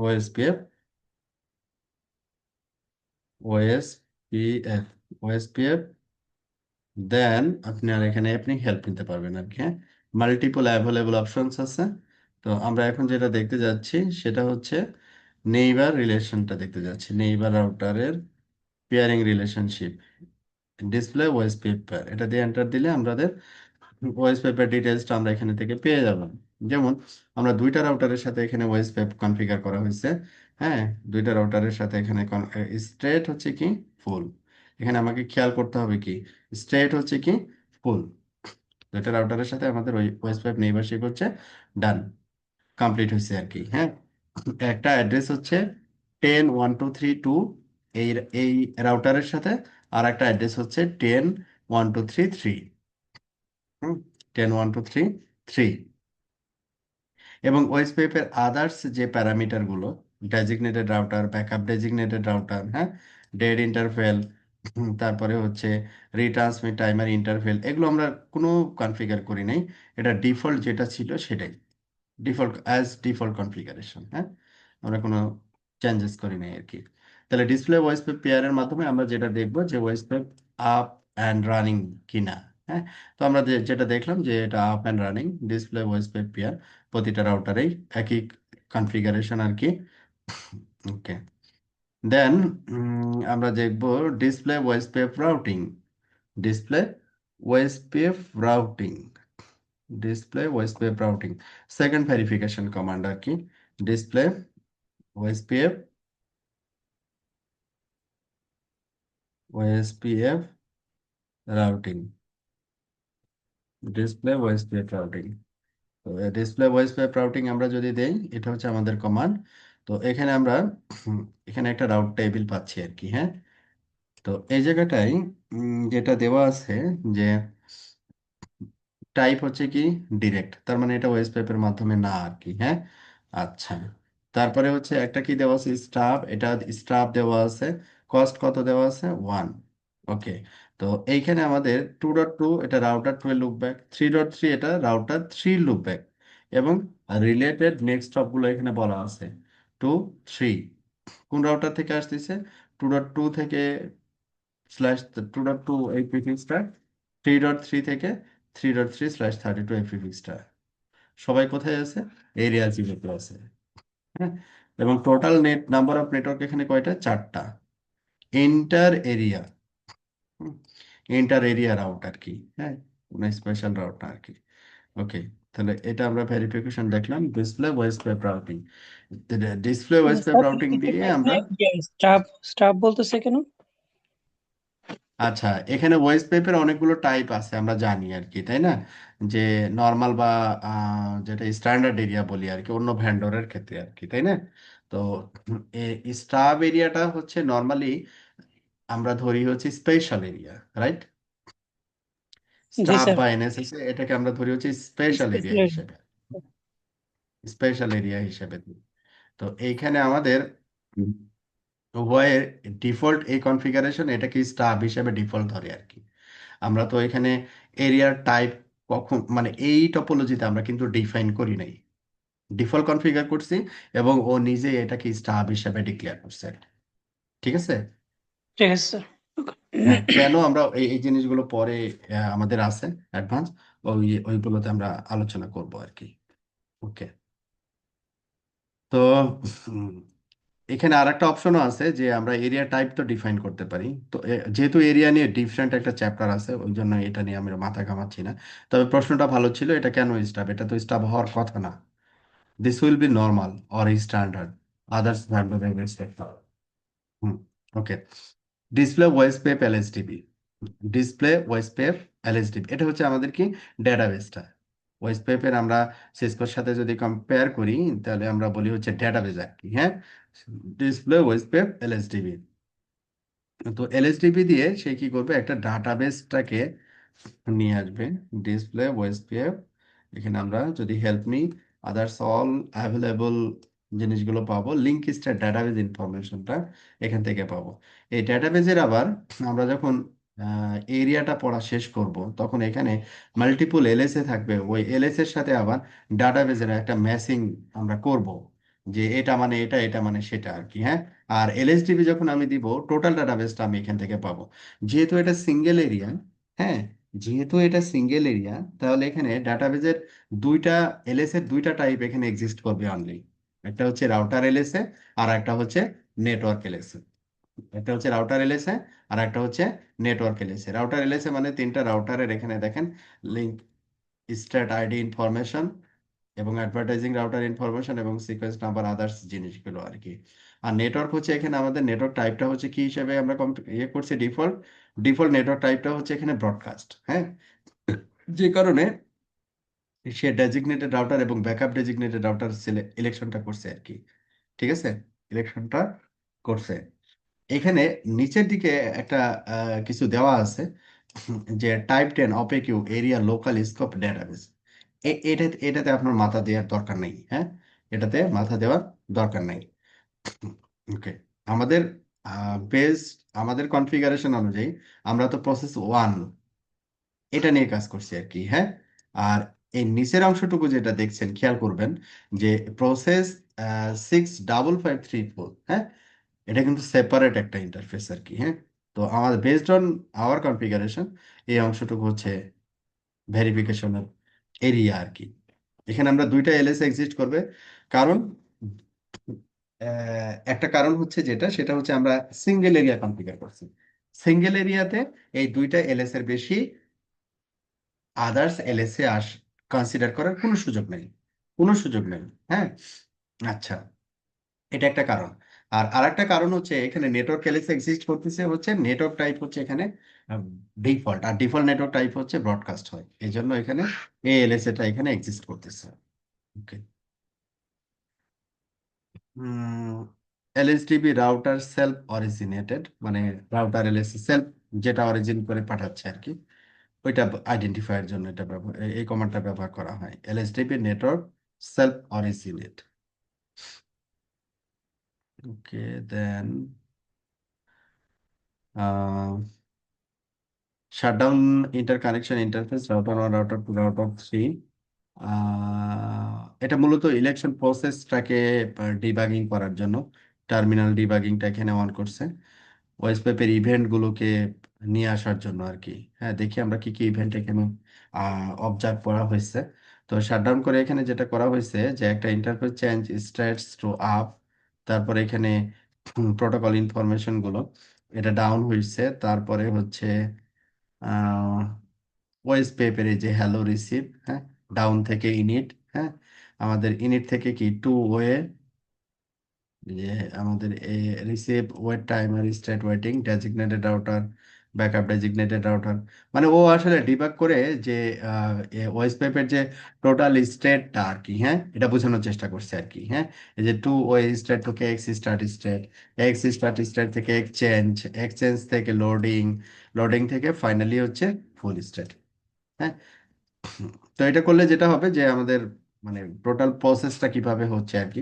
OSPF, OSPF, OSPF. Then আপনি হেল্প নিতে পারবেন আর কি, হ্যাঁ। মাল্টিপল অ্যাভেলেবল অপশনস আছে। তো আমরা এখন যেটা দেখতে যাচ্ছি সেটা হচ্ছে নেইবার রিলেশনটা দেখতে যাচ্ছি, নেইবার রাউটারের peering relationship, display OS peer, এটা দিয়ে এন্টার দিলে আমাদের ওএসপিএফ এর ডিটেলসটা আমরা এখানে থেকে পেয়ে যাব। যেমন আমরা দুইটা রাউটারের সাথে এখানে ওএসপিএফ কনফিগার করা হয়েছে। হ্যাঁ, দুইটা রাউটারের সাথে এখানে স্ট্রেট হচ্ছে কি ফুল। এখানে আমাকে খেয়াল করতে হবে কি স্ট্রেট হচ্ছে কি ফুল। দুইটা রাউটারের সাথে আমাদের ওই ওএসপিএফ নেইবারশিপ হচ্ছে ডান, কমপ্লিট হয়েছে আর কি। হ্যাঁ, একটা অ্যাড্রেস হচ্ছে 10.1.2.3.2 এই এই রাউটারের সাথে, আর একটা অ্যাড্রেস হচ্ছে 10.1.2.3.3। হুম, 10.1.2.3.3। এবং ওএসপিএফ এর আদার্স যে প্যারামিটার গুলো, designated router, backup designated router, হ্যাঁ, ডেড ইন্টারফেল, তারপরে হচ্ছে রিট্রান্সমিট টাইমার ইন্টারফেল, এগুলো আমরা কোনো কনফিগার করি নাই। এটা ডিফল্ট যেটা ছিল সেটাই, ডিফল্ট কনফিগারেশন। হ্যাঁ, আমরা কোনো চেঞ্জেস করি নাই আর কি। তাহলে ডিসপ্লে ভয়েস পেয়ারের মাধ্যমে আমরা যেটা দেখবো যে ভয়েস আপ অ্যান্ড রানিং কিনা। হ্যাঁ, তো আমরা যেটা দেখলাম যে এটা up and running display OSPF pair, প্রতিটা রাউটারেই একই কনফিগারেশন আর কি। ওকে, দেন আমরা দেখবো display OSPF routing. Display OSPF routing display OSPF routing second verification command আর কি। Display OSPF OSPF routing, display OSPF routing. তো ডিসপ্লে ওএসপিএফ রাউটিং আমরা যদি দেই, এটা হচ্ছে আমাদের কমান্ড। তো এখানে আমরা এখানে একটা রাউট টেবিল পাচ্ছি আর কি। হ্যাঁ, তো এই জায়গাটায় যেটা দেওয়া আছে যে টাইপ হচ্ছে কি ডিরেক্ট, তার মানে এটা ওয়েস পেপের মাধ্যমে না আর কি। হ্যাঁ, আচ্ছা, তারপরে হচ্ছে একটা কি দেওয়া আছে স্টাফ, এটা স্টাফ দেওয়া আছে। কস্ট কত দেওয়া আছে 1। ওকে, তো এইখানে আমাদের 2.2 এটা রাউটার 2 এর লুপব্যাক, 3.3 এটা রাউটার 3 লুপব্যাক, এবং রিলেটেড নেক্সট স্টপ গুলো এখানে বলা আছে 2 3 কোন রাউটার থেকে আসতেছে 2.2 থেকে স্ল্যাশ 2.2 এই প্রিফিক্সটা, 3.3 থেকে 3.3 স্ল্যাশ 32 এই প্রিফিক্সটা, সবাই কোথায় আছে এরিয়া জিরোতে আছে। হ্যাঁ, এবং total net number of network এখানে কয়টা, 4টা। Inter area, inter area route আর কি। হ্যাঁ, কোনো স্পেশাল রাউট না আর কি। ওকে, তাহলে এটা আমরা ভেরিফিকেশন দেখলাম display voice web routing. Display voice web sir routing দিয়ে এখানে আমরা, স্টাফ স্টাফ বলতেছে কেন? আচ্ছা, এখানে ভয়েস পেপের অনেকগুলো টাইপ আছে আমরা জানি আর কি, তাই না? যে নর্মাল বা যেটা স্ট্যান্ডার্ড এরিয়া বলি আর কি, অন্য ভ্যান্ডরের ক্ষেত্রে আর কি, তাই না? তো স্টাব এরিয়াটা হচ্ছে নর্মালি আমরা ধরি হচ্ছে স্পেশাল এরিয়া, রাইট? জি স্টাব স্যার। বা এনএসএস এটাকে আমরা ধরি হচ্ছে স্পেশাল এরিয়া স্পেশাল। হিসেবে, স্পেশাল এরিয়া হিসেবে ধরি। তো এইখানে আমাদের উভয়ের ডিফল্ট এই কনফিগারেশন এটাকে স্টাব হিসেবে ডিফল্ট ধরে আর কি। আমরা তো এখানে এরিয়ার টাইপ কখন মানে এই টপোলজিতে আমরা কিন্তু ডিফাইন করি নাই, ডিফল্ট কনফিগার করছি, এবং ও নিজে এটাকে স্টাব হিসেবে ডিক্লেয়ার করছে। ঠিক আছে। ঠিক আছে স্যার। হ্যাঁ, কেন আমরা এই এই জিনিসগুলো পরে আমাদের আছে অ্যাডভান্স, ওইগুলোতে আমরা আলোচনা করব আর কি। ওকে, তো উম, এখানে আর একটা অপশনও আছে যে আমরা এরিয়া টাইপ তো ডিফাইন করতে পারি। তো যেহেতু এরিয়া নিয়ে ডিফারেন্ট একটা চ্যাপ্টার আছে, ওই জন্য এটা নিয়ে আমি মাথা ঘামাচ্ছি না। তবে প্রশ্নটা ভালো ছিল, এটা কেন স্টাব, এটা তো স্টাব হওয়ার কথা না। This will be normal or standard others than the hmm, okay. Display OSPF LSDB, display OSPF LSDB এটা হচ্ছে আমাদের কি ডেটাবেসটা। ভয়েস পেপের আমরা সিসকোর সাথে যদি কম্পেয়ার করি, তাহলে আমরা বলি হচ্ছে ডেটাবেস আর কি। হ্যাঁ, ডিসপ্লে ভয়েস পেপ এলএসডিবি। তো এলএসডিবি দিয়ে সে কি করবে, একটা ডাটাবেসটাকে নিয়ে আসবে। ডিসপ্লে ভয়েস পেপ, এখানে আমরা যদি help me others all available জিনিসগুলো পাবো, লিঙ্ক স্টার ডাটাবেস ইনফরমেশনটা এখান থেকে পাবো। এই ডাটাবেজের আবার আমরা যখন এরিয়াটা পড়া শেষ করব, তখন এখানে মাল্টিপল এলএসএ থাকবে, ওই এলএস এর সাথে আবার ডাটাবেজের একটা ম্যাচিং আমরা করব, যে এটা মানে এটা, এটা মানে সেটা আর কি। হ্যাঁ, আর এলএসডিবি যখন আমি দিব, টোটাল ডাটাবেসটা আমি এখান থেকে পাবো। যেহেতু এটা সিঙ্গেল এরিয়া, হ্যাঁ, যেহেতু এটা সিঙ্গেল এরিয়া, তাহলে এখানে ডাটাবেজের দুইটা এলএস এর দুইটা টাইপ এখানে এক্সিস্ট করবে অনলি। একটা হচ্ছে রাউটার এলএসএ, আর একটা হচ্ছে নেটওয়ার্ক এলএসএ। একটা হচ্ছে রাউটার এলএসএ, আর একটা হচ্ছে নেটওয়ার্ক এলএসএ। রাউটার এলএসএ মানে তিনটা রাউটারের এখানে দেখেন লিঙ্ক স্ট্যাট আইডি ইনফরমেশন এবং অ্যাডভার্টাইজিং রাউটার ইনফরমেশন এবং সিকোয়েন্স নাম্বার আদার্স জিনিসগুলো আর কি। আর নেটওয়ার্ক হচ্ছে এখানে আমাদের নেটওয়ার্ক টাইপটা হচ্ছে কি হিসেবে আমরা ইয়ে করছি, ডিফল্ট ডিফল্ট নেটওয়ার্ক টাইপটা হচ্ছে এখানে ব্রডকাস্ট। হ্যাঁ, যে কারণে সে ডেজিগনেটেড রাউটার এবং ব্যাকআপ ডেজিগনেটেড রাউটার ইলেকশনটা করছে আর কি। ঠিক আছে, ইলেকশনটা করছে। এখানে নিচের দিকে একটা কিছু দেওয়া আছে যে type 10 opaque area local scope database. এটাতে আপনার মাথা দেওয়ার দরকার নেই। হ্যাঁ, এটাতে মাথা দেওয়ার দরকার নেই। ওকে, আমাদের বেস আমাদের কনফিগারেশন অনুযায়ী আমরা তো প্রসেস 1 এটা নিয়ে কাজ করছি আর কি। হ্যাঁ, আর এই নিচের অংশটুকু যেটা দেখছেন খেয়াল করবেন যে প্রসেস 65534, হ্যাঁ, এটা কিন্তু সেপারেট একটা ইন্টারফেস আর কি। হ্যাঁ, তো আমাদের বেসড অন আওয়ার কনফিগারেশন এই অংশটুকু হচ্ছে ভেরিফিকেশনের এরিয়া আর কি। এখানে আমরা দুইটা এলএস এক্সিস্ট করবে, কারণ একটা কারণ হচ্ছে সেটা হচ্ছে আমরা সিঙ্গেল এরিয়া কনফিগার করছি। সিঙ্গেল এরিয়াতে এই দুইটা এলএস এর বেশি আদার্স এলএস এ কনসিডার করার কোনো সুযোগ নেই, কোনো সুযোগ নেই। হ্যাঁ, আচ্ছা, এটা একটা কারণ। আর আরেকটা কারণ হচ্ছে এখানে নেটওয়ার্ক এলএস এক্সিস্ট করতেছে হচ্ছে নেটওয়ার্ক টাইপ হচ্ছে এখানে ডিফল্ট, আর ডিফল্ট নেটওয়ার্ক টাইপ হচ্ছে ব্রডকাস্ট হয়, এই জন্য এখানে এএলএস এটা এখানে এক্সিস্ট করতেছে। ওকে, এলএসডিবি রাউটার সেলফ অরিজিনেটেড, মানে রাউটার এলএস সেলফ যেটা অরিজিন করে পাঠাচ্ছে আর কি, ওইটা আইডেন্টিফায়ার জন্য এটা ব্যবহার এই কমান্ডটা ব্যবহার করা হয়, LSDB network self originate. Okay, then shutdown interconnection interface router 1 router 2 router 3। এটা মূলত ইলেকশন প্রসেসটাকে ডিবাগিং করার জন্য টার্মিনাল ডিবাগিংটা এখানে অন করছে, ওয়েসপেপের ইভেন্ট গুলোকে নিয়ে আসার জন্য আর কি। হ্যাঁ, দেখি আমরা কি কি ইভেন্ট এখানে অবজার্ভ করা হয়েছে। তো শাটডাউন করে এখানে যেটা করা হয়েছে যে একটা interface change states to up, তারপরে এখানে প্রোটোকল ইনফরমেশন গুলো এটা ডাউন হয়েছে, তারপরে হচ্ছে ওয়েস পেপের এই যে হ্যালো রিসিভ, হ্যাঁ, ডাউন থেকে ইনিট, হ্যাঁ, আমাদের ইনিট থেকে কি টু ওয়ে, যে আমাদের receive wait timer state waiting designated router backup designated router, মানে ও আসলে ডিবাগ করে যে ওয়েস পেপের যে টোটাল স্টেটটা আর কি, হ্যাঁ, এটা বোঝানোর চেষ্টা করছে আর কি। হ্যাঁ, এই যে টু ওয়ে স্টেট থেকে x start state, x start state থেকে এক্সচেঞ্জ, এক্সচেঞ্জ থেকে লোডিং, লোডিং থেকে ফাইনালি হচ্ছে ফুল স্টেট। হ্যাঁ, তো এটা করলে যেটা হবে যে আমাদের মানে টোটাল প্রসেসটা কিভাবে হচ্ছে আর কি,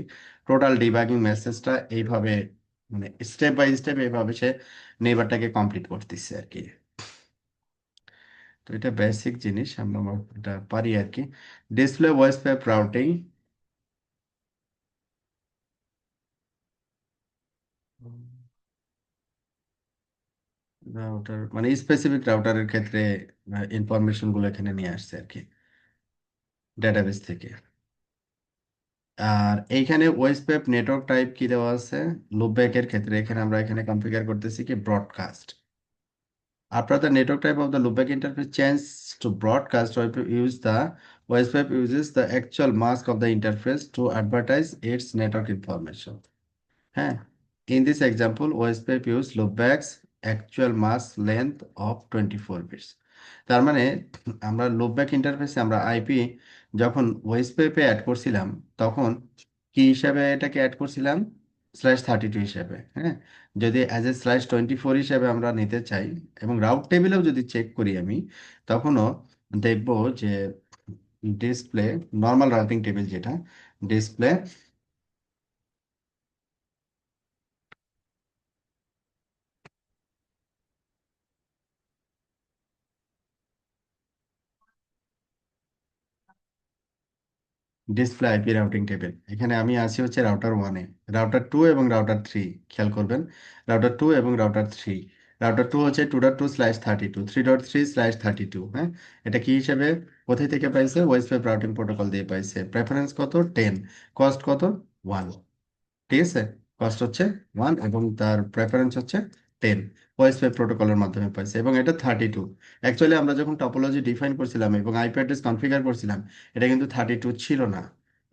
টোটাল ডিবাগিং মেসেজটা এইভাবে মানে স্টেপ বাই স্টেপ এইভাবে সে নেইবারটাকে কমপ্লিট করতেছে আর কি। তো এটা বেসিক জিনিস, আমরা এটা পারি আর কি। ডিসপ্লে ভয়েস প্যাপ রাউটিং, রাউটার মানে স্পেসিফিক রাউটারের ক্ষেত্রে ইনফরমেশন গুলো এখানে নিয়ে আসছে আর কি ডেটাবেস থেকে। আর এইখানে ওয়েসপেপ নেটওয়ার্ক টাইপ কি দেওয়া আছে, লুপব্যাকের ক্ষেত্রে এখানে আমরা এখানে কনফিগার করতেছি কি broadcast. After the network type of the loopback interface changes to broadcast, WSPAP uses the actual mask of the interface to advertise its network information. হ্যাঁ, in this example, WSPAP use loopbacks actual mask length of 24 bits. তার মানে আমরা loopback ইন্টারফেসে আমরা IP যখন ওয়েসপেপে add করছিলাম তখন কি হিসাবে এটাকে অ্যাড করছিলাম, /32 হিসাবে। হ্যাঁ, যদি অ্যাজ এ /24 হিসাবে আমরা নিতে চাই এবং রাউট টেবিলেও যদি চেক করি আমি, তখনও দেখব যে ডিসপ্লে নর্মাল রাউটিং টেবিল যেটা display display IP routing table, এখানে আমি আছি হচ্ছে রাউটার 1-এ, রাউটার 2 এবং রাউটার 3 খেয়াল করবেন, রাউটার 2 এবং রাউটার 3। রাউটার 2 হচ্ছে 2.2/32, 3.3/32। হ্যাঁ, এটা কি হিসেবে কোথায় থেকে পাইছে, ওয়েসপেপ রাউটিং প্রোটোকল দিয়ে পাইছে। প্রেফারেন্স কত 10, কস্ট কত 1। ঠিক আছে, কস্ট হচ্ছে 1 এবং তার প্রেফারেন্স হচ্ছে 10 ওএসপি প্রোটোকলের মাধ্যমে পাইছে, এবং এটা 32। অ্যাকচুয়ালি আমরা যখন টপোলজি ডিফাইন করছিলাম এবং আইপি অ্যাড্রেস কনফিগার করছিলাম, এটা কিন্তু 32 ছিল না,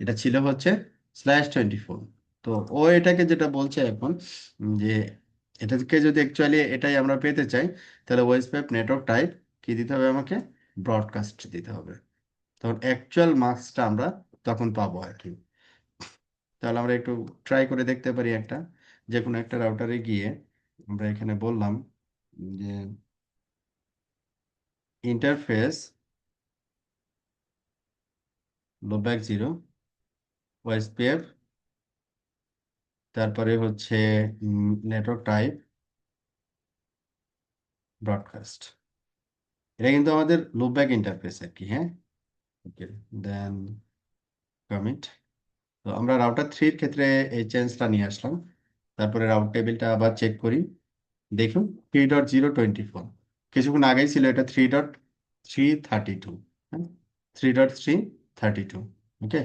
এটা ছিল হচ্ছে /24। তো ও এটাকে যেটা বলছে এখন, যে এটাকে যদি অ্যাকচুয়ালি এটাই আমরা পেতে চাই, তাহলে ওএসপি নেটওয়ার্ক টাইপ কি দিতে হবে, আমাকে ব্রডকাস্ট দিতে হবে। তখন অ্যাকচুয়াল মার্কসটা আমরা তখন পাবো আর কি। তাহলে আমরা একটু ট্রাই করে দেখতে পারি একটা, যে কোনো একটা রাউটারে গিয়ে আমরা এখানে বললাম যে ইন্টারফেস লোব্যাক 0 ওএসপিএফ, তারপরে হচ্ছে নেটওয়ার্ক টাইপ ব্রডকাস্ট। এটা কিন্তু আমাদের লুপব্যাক ইন্টারফেস আর কি, হ্যাঁ। ওকে, দেন কমিট। তো আমরা রাউটার 3 এর ক্ষেত্রে এই চেঞ্জটা নিয়ে আসলাম। তারপরে রাউট টেবিলটা আবার চেক করি, দেখুন 3.024, কিছুক্ষণ আগেই ছিল এটা 3.332, হ্যাঁ, 3.332। ওকে,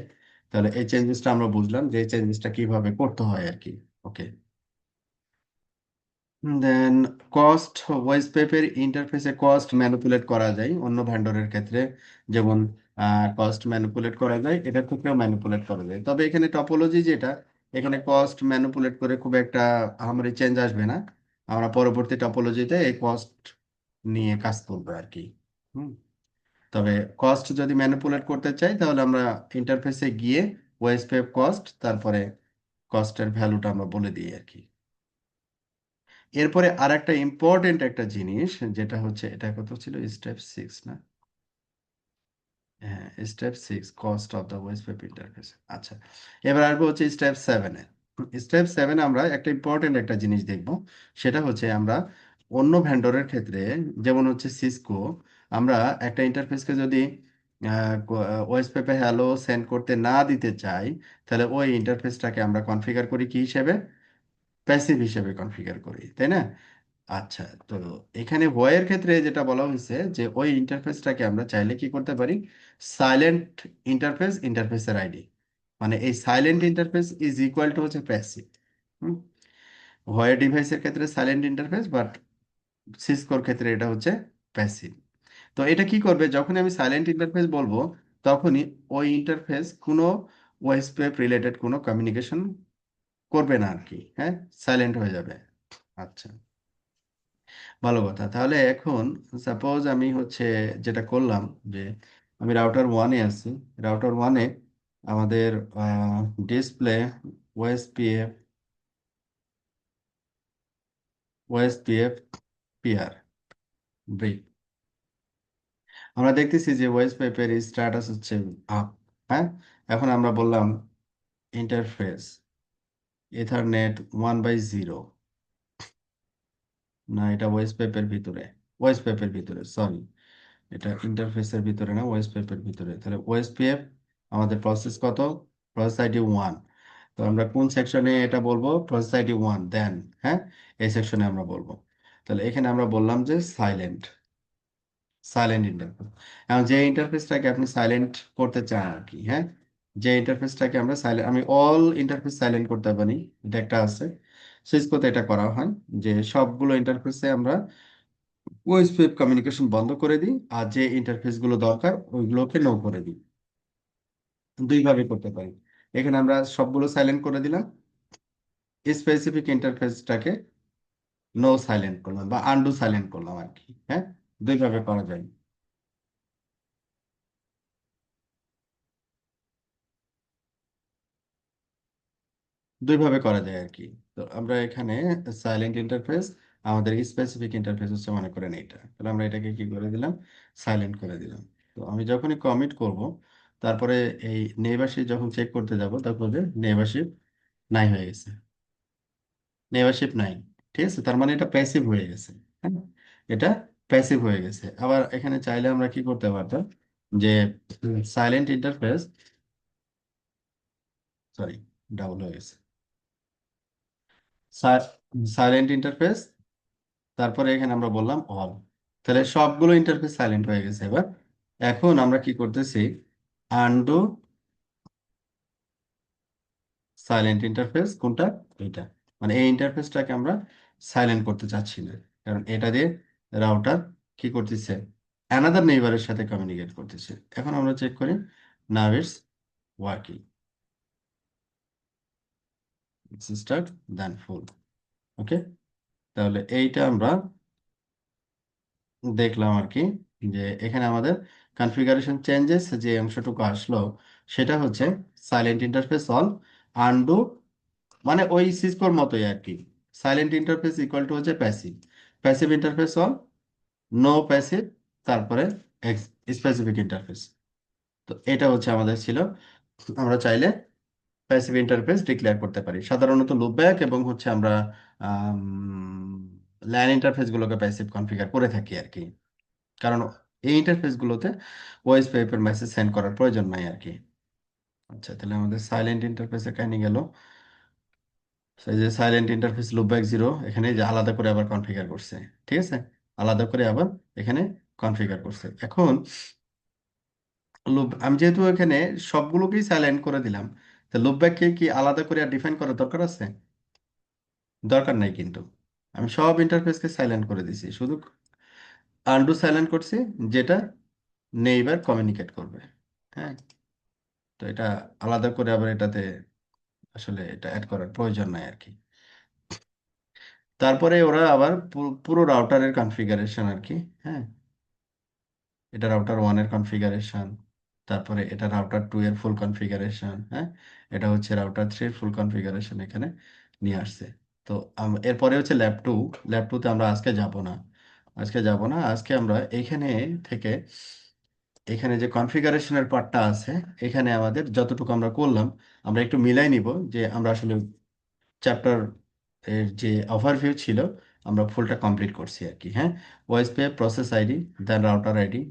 তাহলে এই চেঞ্জেসটা আমরা বুঝলাম যে এই চেঞ্জেসটা কিভাবে করতে হয় আর কি। ওকে, দেন কস্ট, ওয়েসপেপের ইন্টারফেসে কস্ট ম্যানিপুলেট করা যায় অন্য ভেন্ডরের ক্ষেত্রে, যেমন কস্ট ম্যানিপুলেট করা যায়, এটার ক্ষেত্রেও ম্যানিপুলেট করা যায়। তবে এখানে টপোলজি যেটা, এখানে কস্ট ম্যানিপুলেট করে খুব একটা আমাদের চেঞ্জ আসবে না। আমরা পরবর্তী টপোলজিতে এই কস্ট নিয়ে কাজ করবো আর কি। হুম, তবে কস্ট যদি ম্যানিপুলেট করতে চাই, তাহলে আমরা ইন্টারফেসে গিয়ে ওয়েসপেপ কস্ট, তারপরে কস্টের ভ্যালুটা আমরা বলে দিই আর কি। এরপরে আর একটা ইম্পর্টেন্ট একটা জিনিস, যেটা হচ্ছে এটা কত ছিল, স্টেপ 6 না? হ্যাঁ, step 6 cost of the west pep interface. আচ্ছা, এবার আসবো হচ্ছে স্টেপ 7-এ। স্টেপ 7 আমরা একটা ইম্পর্টেন্ট একটা জিনিস দেখব, সেটা হচ্ছে আমরা অন্য ভেন্ডরের ক্ষেত্রে, যেমন হচ্ছে সিসকো, আমরা একটা ইন্টারফেসকে যদি ওয়েস্ট পেপে হ্যালো সেন্ড করতে না দিতে চাই, তাহলে ওই ইন্টারফেসটাকে আমরা কনফিগার করি কি হিসেবে, প্যাসিভ হিসেবে কনফিগার করি, তাই না? আচ্ছা, তো এখানে ভয়ের ক্ষেত্রে যেটা বলা হয়েছে, যে ওই ইন্টারফেসটাকে আমরা চাইলে কি করতে পারি, সাইলেন্ট ইন্টারফেস, ইন্টারফেসের আইডি, মানে এই silent interface is equal to হচ্ছে প্যাসিভ। ভয়ের ডিভাইসের ক্ষেত্রে সাইলেন্ট ইন্টারফেস, বাট সিসকোর ক্ষেত্রে এটা হচ্ছে প্যাসিভ। তো এটা কি করবে, যখন আমি সাইলেন্ট ইন্টারফেস বলবো, তখনই ওই ইন্টারফেস কোনো ওয়েসপেপ রিলেটেড কোনো কমিউনিকেশন করবে না আর কি, হ্যাঁ, সাইলেন্ট হয়ে যাবে। আচ্ছা, ভালো কথা। তাহলে এখন সাপোজ আমি হচ্ছে যেটা করলাম, যে আমি রাউটার 1-এ আছি, রাউটার 1-এ আমাদের display OSPF OSPF PR brick, আমরা দেখতেছি যে ওএসপিএফ এর স্ট্যাটাস হচ্ছে আপ, হ্যাঁ। এখন আমরা বললাম ইন্টারফেস ইথারনেট 1/0, না এটা ওএসপিএফ এর ভিতরে, ওএসপিএফ এর ভিতরে, সরি, এটা ইন্টারফেসের ভিতরে না, ওএসপিএফ এর ভিতরে। তাহলে ওএসপিএফ আমাদের প্রসেস কত, প্রসেস আইডি 1। তো আমরা কোন সেকশনে এটা বলবো, প্রসেস আইডি 1, দেন, হ্যাঁ, এই সেকশনে আমরা বলবো। তাহলে এখানে আমরা বললাম যে সাইলেন্ট, সাইলেন্ট ইন্টারফেস। এখন যে ইন্টারফেসটাকে আপনি সাইলেন্ট করতে চান আর কি, হ্যাঁ, যে ইন্টারফেসটাকে আমরা সাইলেন্ট, আমি অল ইন্টারফেস সাইলেন্ট করতে পারি, এটা একটা আছে। সিসকোতে এটা করা হয়, যে সবগুলো ইন্টারফেসে আমরা ওএসপিএফ কমিউনিকেশন বন্ধ করে দিই, আর যে ইন্টারফেস গুলো দরকার ওইগুলোকে নো করে দিই। দুইভাবে করতে পারি। এখানে আমরা সবগুলো সাইলেন্ট করে দিলাম, স্পেসিফিক ইন্টারফেসটাকে নো সাইলেন্ট করলাম বা আনডু সাইলেন্ট করলাম আর কি, হ্যাঁ, দুইভাবে করা যায়। দুইভাবে করা যায় আর কি। তো আমরা এখানে সাইলেন্ট ইন্টারফেস, আমাদের স্পেসিফিক ইন্টারফেস হচ্ছে মনে করেন এটা, তাহলে আমরা এটাকে কি করে দিলাম, সাইলেন্ট করে দিলাম। তো আমি যখনই কমিট করব, তারপরে এই নেইবারশিপ যখন চেক করতে যাব, তখন নেইবারশিপ নাই হয়ে গেছে, নেইবারশিপ নাই, ঠিক আছে, তার মানে এটা প্যাসিভ হয়ে গেছে, হ্যাঁ, এটা প্যাসিভ হয়ে গেছে। আবার এখানে চাইলে আমরা কি করতে পারতাম, যে সাইলেন্ট ইন্টারফেস, সরি, ডাবল হয়ে গেছে, সাইলেন্ট ইন্টারফেস, তারপরে এখানে আমরা বললাম অল, তাহলে সবগুলো ইন্টারফেস সাইলেন্ট হয়ে গেছে। এবার এখন আমরা কি করতেছি, আনডু সাইলেন্ট ইন্টারফেস, কোনটা, এটা, মানে এই ইন্টারফেসটাকে আমরা সাইলেন্ট করতে চাচ্ছি না, কারণ এটা দিয়ে রাউটার কি করতেছে, অ্যানাদার নেইবারের সাথে কমিউনিকেট করতেছে। এখন আমরা চেক করি, নাও ইটস ওয়ার্কিং, স্টার্ট দেন ফুল। ওকে, তাহলে এইটা আমরা দেখলাম আর কি, যে এখানে আমাদের কনফিগারেশন চেঞ্জেস যে অংশটুকু আসলো সেটা হচ্ছে সাইলেন্ট ইন্টারফেস অল, আনডু, মানে ওই সিসকোর মতোই আর কি। সাইলেন্ট ইন্টারফেস ইকুয়াল টু হচ্ছে passive, passive interface all, no passive, তারপরে স্পেসিফিক ইন্টারফেস। তো এটা হচ্ছে আমাদের ছিল। আমরা চাইলে প্যাসিভ ইন্টারফেস ডিক্লেয়ার করতে পারি, সাধারণত লুপব্যাক এবং হচ্ছে আমরা ল্যান ইন্টারফেস গুলোকে প্যাসিভ কনফিগার করে থাকি আর কি, কারণ এই ইন্টারফেস গুলোতে ভয়েস পেপের মেসেজ সেন্ড করার প্রয়োজন নাই আর কি। আচ্ছা, তাহলে আমাদের সাইলেন্ট ইন্টারফেসে কাহিনী গেল। সেই যে সাইলেন্ট ইন্টারফেস লুপব্যাক জিরো এখানে যে আলাদা করে আবার কনফিগার করছে, ঠিক আছে, আলাদা করে আবার এখানে কনফিগার করছে। এখন লুপ আমি যেহেতু এখানে সবগুলোকেই সাইলেন্ট করে দিলাম, তো লুপব্যাককে কি আলাদা করে আর ডিফাইন করার দরকার আছে? দরকার নাই কিন্তু, আমি সব ইন্টারফেসকে সাইলেন্ট করে দিছি, শুধু আনডু সাইলেন্ট করছি যেটা নেইবার কমিউনিকেট করবে। হ্যাঁ, তো এটা আলাদা করে আবার এটাতে আসলে এটা অ্যাড করার প্রয়োজন নাই আর কি। তারপরে ওরা আবার পুরো রাউটারের কনফিগারেশন আর কি। হ্যাঁ, এটা রাউটার ওয়ানের কনফিগারেশন, তারপরে এটা রাউটার টু এর ফুল কনফিগারেশন, হ্যাঁ, এটা হচ্ছে রাউটার থ্রি এর ফুল কনফিগারেশন এখানে নিয়ে আসছে। তো এরপরে হচ্ছে ল্যাব টু, ল্যাব টুতে আমরা আজকে যাব না, আজকে যাব না, আজকে আমরা এইখানে থেকে এখানে যে কনফিগারেশনের পার্টটা আছে, এখানে আমাদের যতটুকু আমরা করলাম আমরা একটু মিলাই নিব, যে আমরা আসলে চ্যাপ্টার এর যে ওভারভিউ ছিল আমরা ফুলটা কমপ্লিট করছি আর কি। হ্যাঁ, OSPF process ID, then router ID,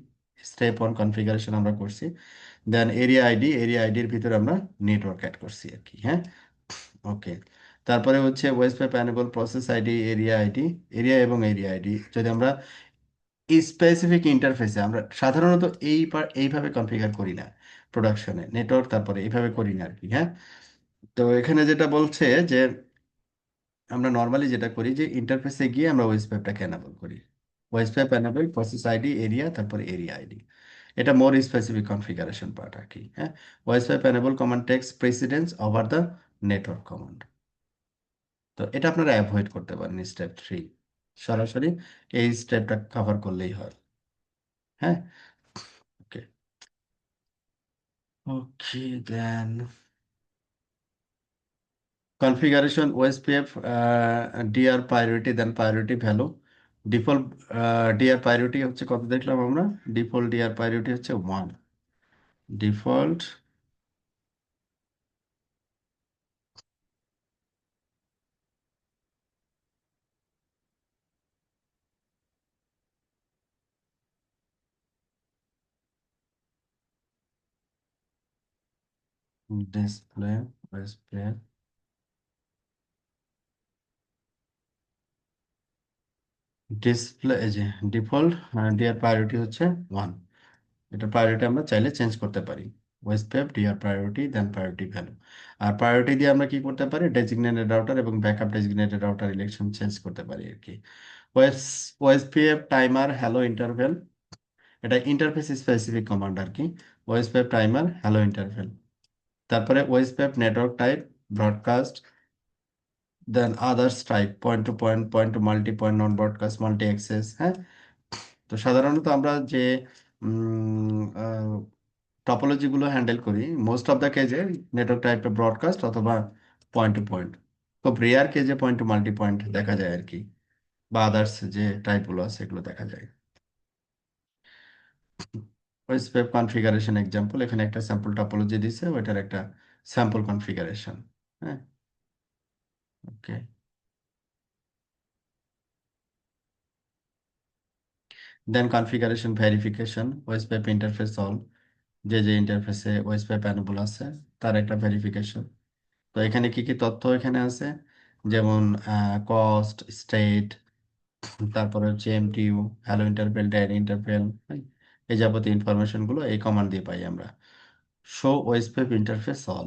step on configuration আমরা করছি, দেন এরিয়া আইডি, এরিয়া আইডির ভিতরে আমরা নেটওয়ার্ক অ্যাড করছি আর কি। হ্যাঁ, ওকে, তারপরে হচ্ছে OSPF enable process ID, area ID, area এবং এরিয়া আইডি যদি আমরা স্পেসিফিক ইন্টারফেসে, আমরা সাধারণত এইভাবে কনফিগার করি না প্রোডাকশনে নেটওয়ার্ক, তারপরে এইভাবে করি না আর কি। হ্যাঁ, তো এখানে যেটা বলছে যে আমরা নর্মালি যেটা করি যে ইন্টারফেসে গিয়ে আমরা ওয়েস প্যাপটাকে এনেবল করি, OSPF enable process ID area, তারপর এরিয়া আইডি, এটা মোর স্পেসিফিক কনফিগারেশন পার্ট আর কি। হ্যাঁ, OSPF enable command takes precedence over the network command. তো এটা আপনারা অ্যাভয়েড করতে পারেন স্টেপ থ্রি, সরাসরি এই স্টেপটা কভার করলেই হয়। হ্যাঁ, ওকে, ওকে, দেন configuration OSPF DR priority then priority value default DR priority হচ্ছে কত দেখলাম আমরা, ডিফল্ট DR priority হচ্ছে 1, ডিফল্ট ডিসপ্লে OSPF ডিসপ্লে, এই যে ডিফল্ট DR priority হচ্ছে 1, এটা প্রায়োরিটি আমরা চাইলে চেঞ্জ করতে পারি, OSPF DR priority then priority value. আর প্রায়োরিটি দিয়ে আমরা কি করতে পারি, ডেজিগনেটেড রাউটার এবং backup designated router election change করতে পারি আর কি। OS OSPF timer hello interval, এটা ইন্টারফেস স্পেসিফিক কমান্ড আর কি, ওএসপিএফ টাইমার হ্যালো ইন্টারভেল। তারপরে OSPF network type broadcast, then others type point to point, point to multi point, non broadcast, multi access. হ্যাঁ, তো সাধারণত আমরা যে টপোলজি গুলো হ্যান্ডেল করি মোস্ট অফ দ্য কেজে নেটওয়ার্ক টাইপে ব্রডকাস্ট অথবা পয়েন্ট টু পয়েন্ট, খুব rare কেজে point to multi point দেখা যায় আর কি, বা আদার্স যে টাইপ গুলো আছে এগুলো দেখা যায়। ওই স্পেপ কনফিগারেশন এক্সাম্পল, এখানে একটা স্যাম্পল টপোলজি দিছে, ওইটার একটা স্যাম্পল কনফিগারেশন। হ্যাঁ, ওকে, দেন কনফিগারেশন ভেরিফিকেশন ওয়েসপেপ ইন্টারফেস অল, যে যে ইন্টারফেসে ওয়েসপেপ অ্যানেবল আছে তার একটা ভেরিফিকেশন। তো এখানে কি কি তথ্য এখানে আছে, যেমন কস্ট, স্টেট, তারপরে হচ্ছে এমটিইউ, হ্যালো ইন্টারপেল, ড্যান ইন্টারপেল, এই যাবতীয় ইনফরমেশন গুলো এই কমান্ড দিয়ে পাই আমরা। শো ওয়েসপেপ ইন্টারফেস অল,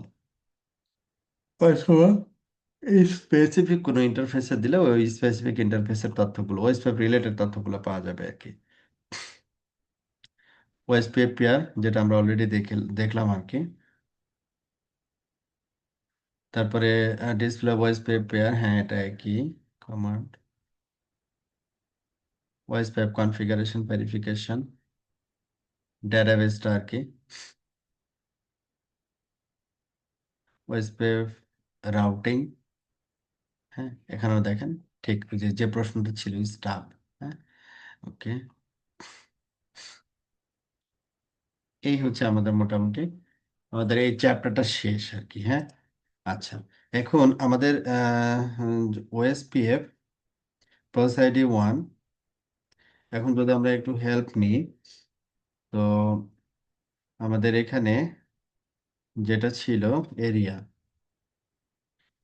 এই স্পেসিফিক কোনো ইন্টারফেসে দিলে ওই স্পেসিফিক ইন্টারফেসের তথ্যগুলো ওএসপিএফ রিলেটেড তথ্যগুলো পাওয়া যাবে আর কি। ওএসপিএফ পেয়ার যেটা আমরা অলরেডি দেখলাম আর কি। তারপরে ডিসপ্লে ওএসপিএফ পেয়ার, হ্যাঁ এটা একই কমান্ড। ওএসপিএফ কনফিগারেশন ভেরিফিকেশন, ডেটাবেসটা আর কি। ওএসপিএফ রাউটিং, হ্যাঁ এখানেও দেখেন ঠিক ওই যে যে প্রশ্নটা ছিল স্টাফ। হ্যাঁ ওকে, এই হচ্ছে আমাদের মোটামুটি আমাদের এই চ্যাপ্টারটা শেষ আর কি। হ্যাঁ আচ্ছা, এখন আমাদের ওএসপিএফ প্রসেস আইডি 1, এখন যদি আমরা একটু হেল্প নিই, তো আমাদের এখানে যেটা ছিল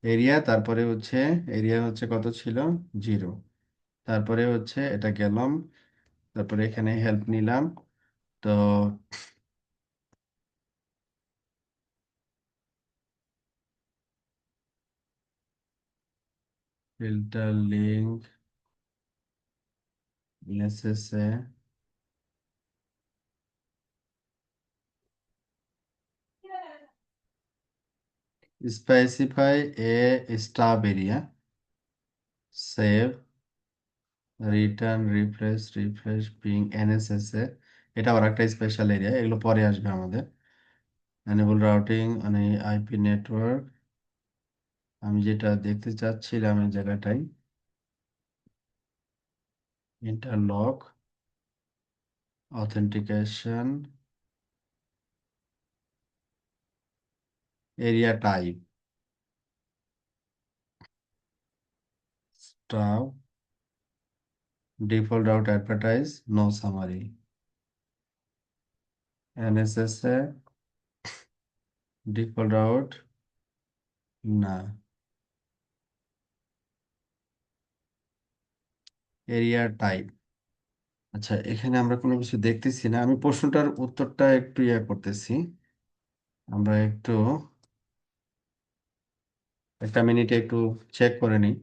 এরিয়া, তারপরে হচ্ছে এরিয়া হচ্ছে কত ছিল, 0। তারপরে হচ্ছে এটা গেলাম, তারপরে এখানে হেল্প নিলাম। তো ফিল্টার লিঙ্ক নেসেসে, specify a stub area, save, return, refresh ping NSSA, এটা আবার একটা স্পেশাল এরিয়া, এগুলো পরে আসবে আমাদের। এনেবল রাউটিং মানে আইপি নেটওয়ার্ক, আমি যেটা দেখতে চাচ্ছিলাম এই জায়গাটাই, interlock, authentication, area type, stub, default route advertise, no summary, NSSA default route না, এরিয়া টাইপ। আচ্ছা এখানে আমরা কোনো কিছু দেখতেছি না, আমি প্রশ্নটার উত্তরটা একটু করতেছি। আমরা একটু একটা মিনিটে একটু চেক করে নিই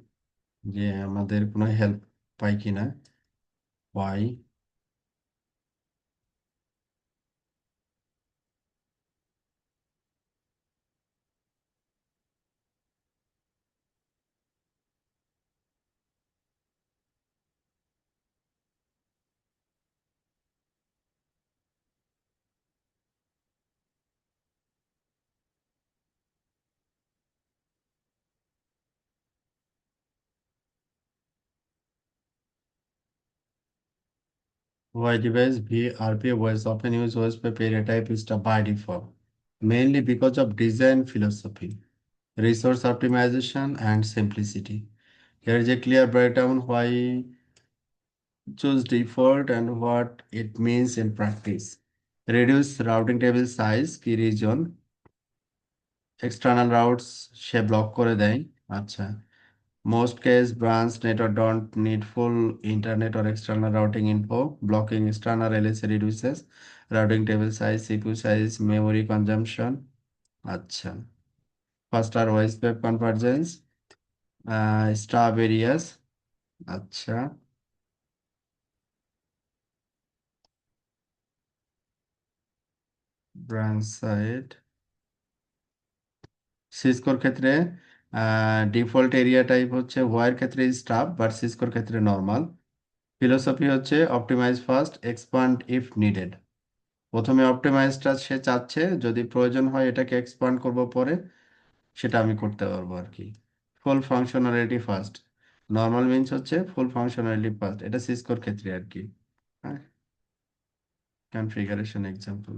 যে আমাদের কোনো হেল্প পাই কিনা। Why, why device VRP was often used was area type is by default, mainly because of design philosophy, resource optimization, and simplicity. Here is a clear breakdown why choose default and what it means in practice. Reduce routing table size, key region, external routes say block করে দেয়। আচ্ছা, most case branch network don't need full internet or external routing info. Blocking external LSA reduces routing table size, CPU size, memory consumption. আচ্ছা, faster voice web convergence, stub areas. আচ্ছা, branch side সিসকোর ক্ষেত্রে default area type হচ্ছে হোয়াইর ক্ষেত্রে stub but সিসকোর ক্ষেত্রে normal. Philosophy হচ্ছে optimize first, expand if needed. প্রথমে অপটিমাইজটা সে চাচ্ছে, যদি প্রয়োজন হয় এটাকে এক্সপান্ড করব পরে, সেটা আমি করতে পারবো আর কি। ফুল ফাংশনালিটি ফার্স্ট, নর্মাল মিনস হচ্ছে ফুল ফাংশনালিটি ফার্স্ট, এটা সিসকোর ক্ষেত্রে আর কি। হ্যাঁ, কনফিগারেশন এক্সাম্পল।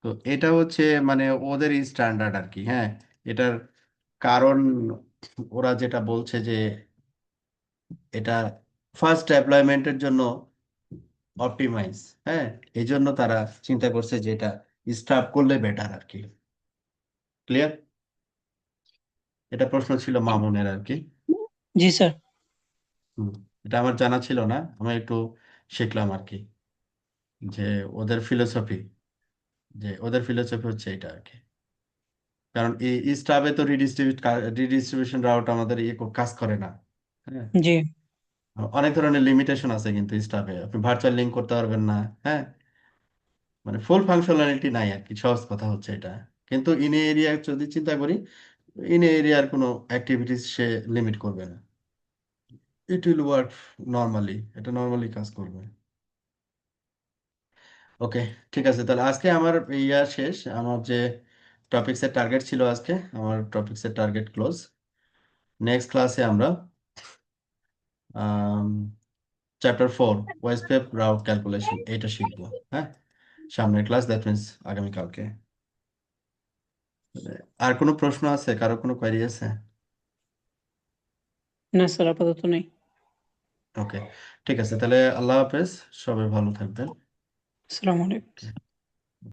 তো এটা হচ্ছে মানে ওদের স্ট্যান্ডার্ড আর কি। হ্যাঁ, এটার কারণ ওরা যেটা বলছে যে এটা ফার্স্ট অ্যাপ্লয়মেন্টের জন্য অপটিমাইজ। হ্যাঁ, এই জন্য তারা চিন্তা করছে যে এটা স্টাফ করলে বেটার আর কি। ক্লিয়ার? এটা প্রশ্ন ছিল মামুনের আর কি। जी सर। হুম, এটা আমার জানা ছিল না, আমি একটু শিখলাম আর কি, যে ওদের ফিলোসফি, হচ্ছে এটা আর কি। কারণ এই স্টাবে তো রিডিস্ট্রিবিউশন রাউট আমাদের কাজ করে না। হ্যাঁ, জি অনেক ধরনের লিমিটেশন আছে কিন্তু স্টাবে আপনি ভার্চুয়াল লিংক করতে পারবেন না। হ্যাঁ, মানে ফুল ফাংশনালিটি নাই আর কি, সহজ কথা হচ্ছে এটা। কিন্তু ইন এরিয়া যদি চিন্তা করি, ইন এরিয়ার কোনো অ্যাক্টিভিটিস সে লিমিট করবে না, ইট উইল ওয়ার্ক নর্মালি, এটা নর্মালি কাজ করবে। ওকে, ঠিক আছে, তাহলে আজকে আমার শেষ। আমার যে টপিক্সের টার্গেট ছিল আজকে, আমার টপিক্সের টার্গেট ক্লোজ। নেক্সট ক্লাসে আমরা চ্যাপ্টার 4 ওয়েস্টপেপ রাউট ক্যালকুলেশন এটা শিখবো। হ্যাঁ, সামনের ক্লাস, দ্যাট মিনস আগামীকালকে। আর কোনো প্রশ্ন আছে, কারো কোনো কোয়েরি আছে? না স্যার, আপাতত নেই। ওকে, ঠিক আছে, তাহলে আল্লাহ হাফেজ, সবাই ভালো থাকবেন। আসসালামু আলাইকুম। Okay.